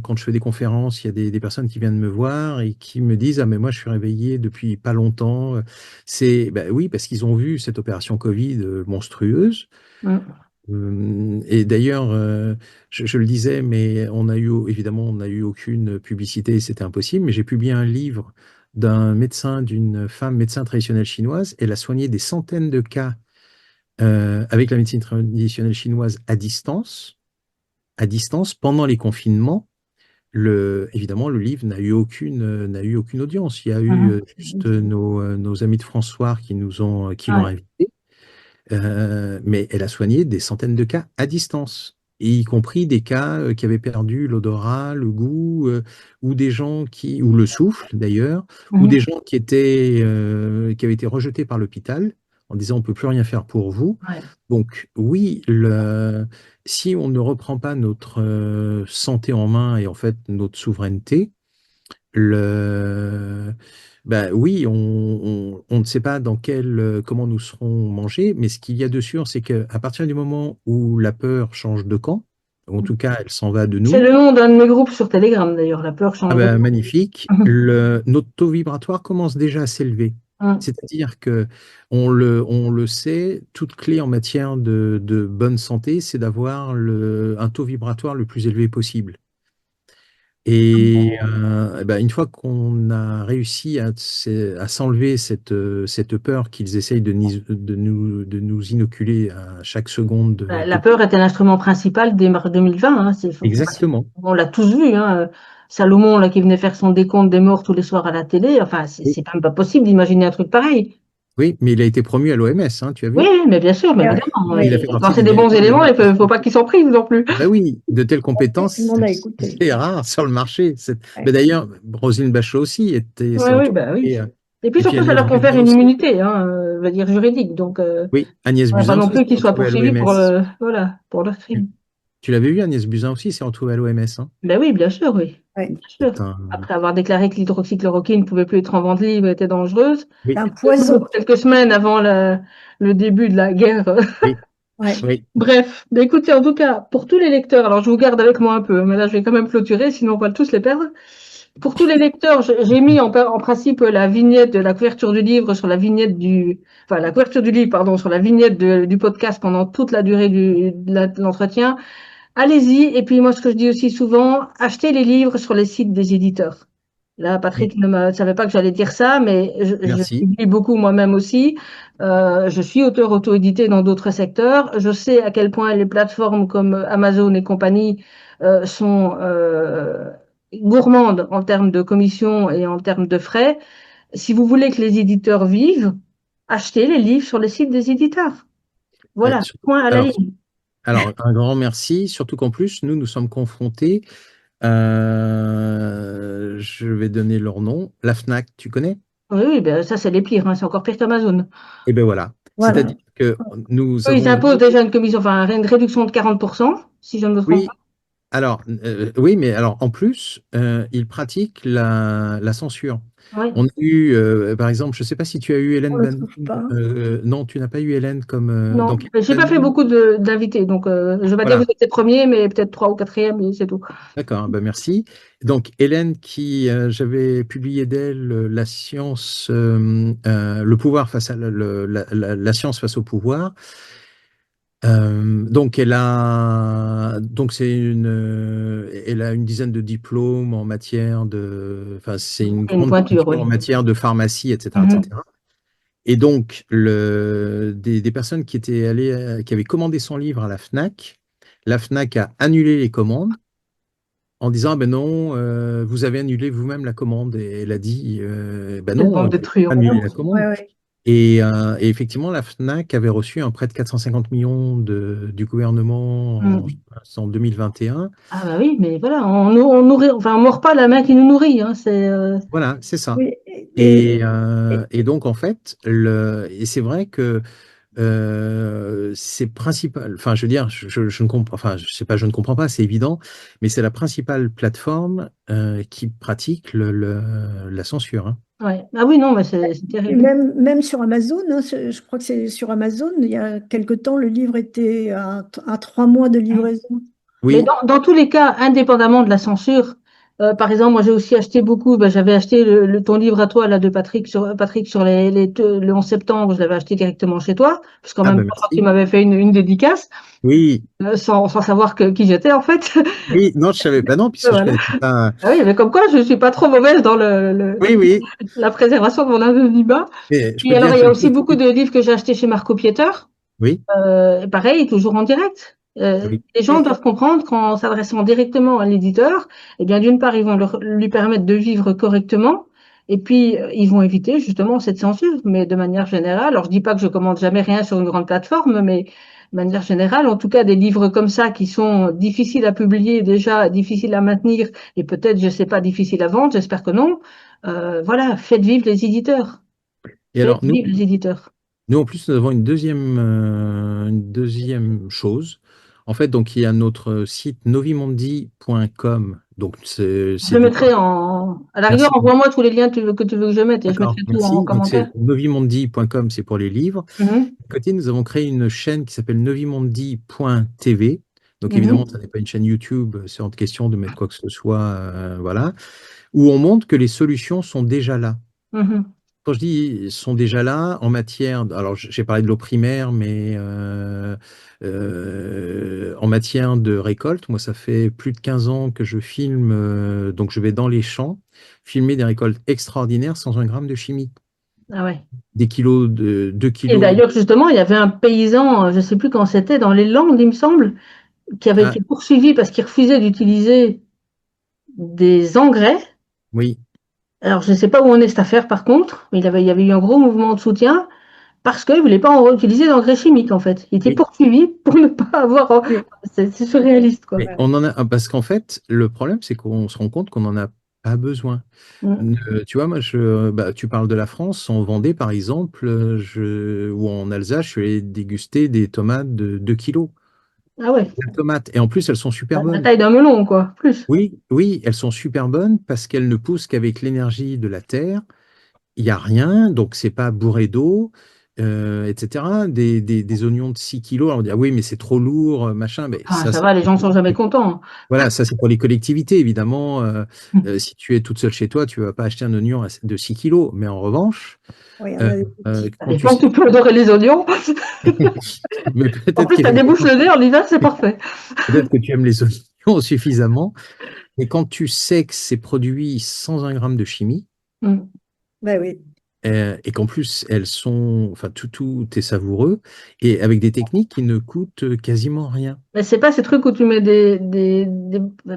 quand je fais des conférences, il y a des personnes qui viennent me voir et qui me disent, ah mais moi je suis réveillé depuis pas longtemps. Ben oui, parce qu'ils ont vu cette opération Covid monstrueuse. Mm. Et d'ailleurs, je le disais, mais évidemment, on n'a eu aucune publicité, c'était impossible. Mais j'ai publié un livre d'un médecin, d'une femme médecin traditionnelle chinoise. Elle a soigné des centaines de cas avec la médecine traditionnelle chinoise à distance pendant les confinements. Évidemment, le livre n'a eu aucune audience. Il y a eu Mm. juste nos amis de François qui l'ont Ouais. invité. Mais elle a soigné des centaines de cas à distance, et y compris des cas qui avaient perdu l'odorat, le goût, ou des gens ou le souffle d'ailleurs, ou des Mhm. gens qui avaient été rejetés par l'hôpital en disant on peut plus rien faire pour vous. Ouais. Donc oui, si on ne reprend pas notre santé en main et en fait notre souveraineté, ben oui, on ne sait pas comment nous serons mangés, mais ce qu'il y a de sûr, c'est qu'à partir du moment où la peur change de camp, ou en tout cas elle s'en va de C'est nous, le nom d'un de mes groupes sur Telegram, d'ailleurs, la peur ah change de ben, camp. magnifique, notre taux vibratoire commence déjà à s'élever. Mm. C'est-à-dire que on le sait, toute clé en matière de bonne santé, c'est d'avoir un taux vibratoire le plus élevé possible. Et ben, une fois qu'on a réussi à s'enlever cette peur qu'ils essayent de nous inoculer à chaque seconde La peur était l'instrument principal dès mars 2020, hein. Exactement. On l'a tous vu, hein. Salomon, là, qui venait faire son décompte des morts tous les soirs à la télé. Enfin, Oui, c'est même pas possible d'imaginer un truc pareil. oui, mais il a été promu à l'OMS, hein, tu as Oui, vu? oui, mais bien sûr, mais Et, évidemment. Il a Et fait quand partie c'est des des bons véritables éléments, il ne faut magiciens. pas qu'ils s'en privent non plus. Ah ben oui, de telles tout le compétences, monde a écouté. c'est rare sur le marché. Ouais. Mais d'ailleurs, Roselyne Bachelot aussi Oui, s'est oui, bah entourée. oui. Et puis Et puis surtout, ça Agnès leur confère Buzyn une aussi. immunité, hein, veut dire juridique. Donc, Oui, Agnès on ne pas Buzyn non aussi plus s'est qu'ils soient retrouvée à poursuivis pour, l'OMS. voilà, pour leurs Tu, crimes. tu l'avais vu, Agnès Buzyn aussi s'est retrouvée à l'OMS, hein. Ben oui, bien sûr, oui. Ouais. Bien sûr. C'est un... Après avoir déclaré que l'hydroxychloroquine ne pouvait plus être en vente libre, était dangereuse, Oui, Un poison. quelques semaines avant le début de la guerre. oui, Ouais. oui. Bref, ben écoutez, en tout cas, pour tous les lecteurs, alors je vous garde avec moi un peu, mais là je vais quand même clôturer, sinon on va tous les perdre. pour tous les lecteurs, j'ai mis en principe la vignette de la couverture du livre sur la vignette enfin la couverture du livre, pardon, sur la vignette du podcast pendant toute la durée de l'entretien. Allez-y. Et puis moi, ce que je dis aussi souvent, achetez les livres sur les sites des éditeurs. Là, Oui, Patrick ne savait pas que j'allais dire ça, mais je merci. publie beaucoup moi-même aussi. Je suis auteur auto-édité dans d'autres secteurs. Je sais à quel point les plateformes comme Amazon et compagnie sont gourmandes en termes de commissions et en termes de frais. Si vous voulez que les éditeurs vivent, achetez les livres sur les sites des éditeurs. Ouais, Voilà, point à la alors, ligne. un grand merci, surtout qu'en plus, nous sommes confrontés, je vais donner leur nom, la FNAC, tu connais? Oui, oui, ben ça, c'est les pires, hein, c'est encore pire qu'Amazon. Eh bien voilà. C'est-à-dire Voilà. que nous Eux, ils avons imposent vu, déjà une commission, enfin une réduction de 40%, si je ne me trompe pas. oui, alors, oui, mais alors en plus, ils pratiquent la censure. Oui. On a eu, par exemple, je ne sais pas si tu as eu On Hélène ne le Bannon. trouve pas. Non, tu n'as pas eu Hélène comme. Non, Donc, j'ai Hélène pas fait Bannon, beaucoup d'invités, donc je vais pas dire que voilà. vous êtes premier, mais peut-être trois ou quatrième, et c'est tout. D'accord, ben merci. Donc, Hélène, j'avais publié d'elle la science, le pouvoir face à la science face au pouvoir. Donc, elle a une dizaine de diplômes en matière enfin, c'est une C'est une grande pointure, pointure oui. en matière de pharmacie, etc., Mhm. etc. Et donc, des personnes qui étaient allées, qui avaient commandé son livre à la Fnac a annulé les commandes en disant, ah ben non, vous avez annulé vous-même la commande. Et elle a dit, ben Quelle non, bande de j'ai pas truands. annulé la Ouais, commande. ouais. Et effectivement, la FNAC avait reçu un prêt de 450 millions du gouvernement Mhm. en 2021. Ah bah oui, mais voilà, on nourrit, enfin on mord pas la main qui nous nourrit, hein, Voilà, c'est ça. Oui, Et donc, en fait, et c'est vrai que c'est principal. Enfin, je veux dire, je ne comprends, enfin, je sais pas, je ne comprends pas, c'est évident, mais c'est la principale plateforme qui pratique la censure, hein. ouais. Ah oui, non, mais c'est et terrible. même sur Amazon, hein, je crois que c'est sur Amazon, il y a quelque temps, le livre était à 3 mois de livraison. Mais Oui, dans tous les cas, indépendamment de la censure, par exemple, moi j'ai aussi acheté beaucoup, ben, j'avais acheté ton livre à toi là de Patrick sur le 11 septembre, je l'avais acheté directement chez toi, puisqu'en ah même ben temps tu merci. m'avais fait une dédicace, Oui, sans savoir qui j'étais en fait. oui, non, je savais pas, non, puisque je Voilà. connaissais pas. Ah oui, mais comme quoi je ne suis pas trop mauvaise dans Oui, oui, la préservation de mon anonymat. mais je peux Puis te alors dire il y a qu'une aussi chose. beaucoup de livres que j'ai achetés chez Marco Pieter. Oui, Pareil, toujours en direct. oui. Les gens doivent comprendre qu'en s'adressant directement à l'éditeur, eh bien, d'une part, ils vont lui permettre de vivre correctement, et puis ils vont éviter justement cette censure. Mais de manière générale, alors je dis pas que je commande jamais rien sur une grande plateforme, mais de manière générale, en tout cas, des livres comme ça qui sont difficiles à publier déjà, difficiles à maintenir, et peut-être, je sais pas, difficiles à vendre, j'espère que non. Voilà, faites vivre les éditeurs. Et Faites alors, vivre les éditeurs. nous, en plus, nous avons une deuxième chose. En fait, donc, il y a notre site novimondi.com. Donc, Je c'est le du mettrai partage. à la rigueur, Merci. envoie-moi tous les liens que tu veux que je mette et je D'accord, mettrai tout en merci. Donc, commentaire. c'est novimondi.com, c'est pour les livres. Mhm, À côté, nous avons créé une chaîne qui s'appelle novimondi.tv. Donc, évidemment, mhm, ça n'est pas une chaîne YouTube, c'est hors de question de mettre quoi que ce soit, voilà, où on montre que les solutions sont déjà là. mhm. Quand je dis sont déjà là en matière, alors j'ai parlé de l'eau primaire, mais en matière de récolte, moi ça fait plus de 15 ans que je filme, donc je vais dans les champs, filmer des récoltes extraordinaires sans un gramme de chimie. Ah ouais. Des kilos de 2 Et kilos de. d'ailleurs, justement, il y avait un paysan, je ne sais plus quand c'était, dans les Landes, il me semble, qui avait Ah, été poursuivi parce qu'il refusait d'utiliser des engrais. oui, Alors, je ne sais pas où en est cette affaire, par contre, mais il y avait eu un gros mouvement de soutien parce qu'il ne voulait pas utiliser d'engrais chimiques, en fait. Il était oui. poursuivi pour ne pas avoir. Oui, C'est surréaliste, quoi. Mais on en a, parce qu'en fait, le problème, c'est qu'on se rend compte qu'on n'en a pas besoin. Mm. Tu vois, moi, bah, tu parles de la France. En Vendée, par exemple, ou en Alsace, je suis allé déguster des tomates de 2 kilos. Ah ouais. La tomate. Et en plus, elles sont super La bonnes. taille d'un melon, quoi. Plus. Oui, oui, elles sont super bonnes parce qu'elles ne poussent qu'avec l'énergie de la terre. Il n'y a rien, donc c'est pas bourré d'eau. etc. Des oignons de 6 kilos. Alors on dit, ah oui, mais c'est trop lourd, machin. Mais Ah, ça va, les gens ne sont jamais contents. voilà, ça c'est pour les collectivités, évidemment. Si tu es toute seule chez toi, tu ne vas pas acheter un oignon de 6 kilos. Mais en revanche, Oui, on euh, a des petits. Ça quand tu dépend que sais, tu peux adorer les oignons. mais En plus, ça débouche le nez en hiver, c'est parfait. peut-être que tu aimes les oignons suffisamment. Mais quand tu sais que c'est produit sans un gramme de chimie, Mm. Ben oui. et qu'en plus elles sont, enfin tout est savoureux, et avec des techniques qui ne coûtent quasiment rien. Mais c'est pas ces trucs où tu mets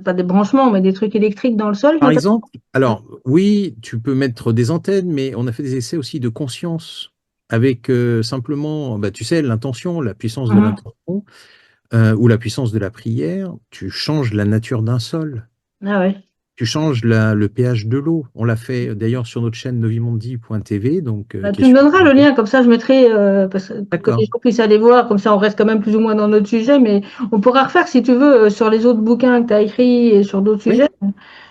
pas des branchements, mais des trucs électriques dans le sol, Par notamment. exemple, alors oui, tu peux mettre des antennes, mais on a fait des essais aussi de conscience avec simplement, bah, tu sais, l'intention, la puissance de Mhm. l'intention, ou la puissance de la prière. Tu changes la nature d'un sol. Ah ouais. Tu changes le pH de l'eau. On l'a fait d'ailleurs sur notre chaîne novimondi.tv, donc Bah, qui tu est me sur. donneras le lien, comme ça je mettrai, pour que les D'accord. gens puissent aller voir, comme ça on reste quand même plus ou moins dans notre sujet, mais on pourra refaire si tu veux sur les autres bouquins que tu as écrits et sur d'autres Oui. sujets.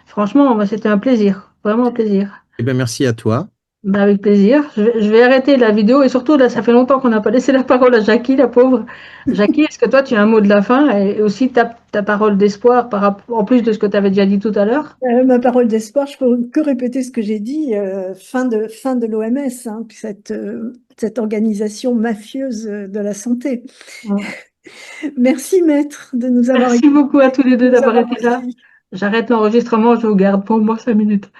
Franchement, moi, c'était un plaisir, vraiment un plaisir. Eh bien, merci à toi. Bah, avec plaisir. Je vais arrêter la vidéo et surtout, là, ça fait longtemps qu'on n'a pas laissé la parole à Jackie, la pauvre. Jackie, est-ce que toi, tu as un mot de la fin et aussi ta parole d'espoir en plus de ce que tu avais déjà dit tout à l'heure? Ma parole d'espoir, je peux que répéter ce que j'ai dit, fin de l'OMS, hein, puis cette organisation mafieuse de la santé. Mm. Merci, maître, de nous avoir Merci écoutés, beaucoup à tous les de deux nous d'avoir avoir été là. reçus. J'arrête l'enregistrement, je vous garde pour moi 5 minutes.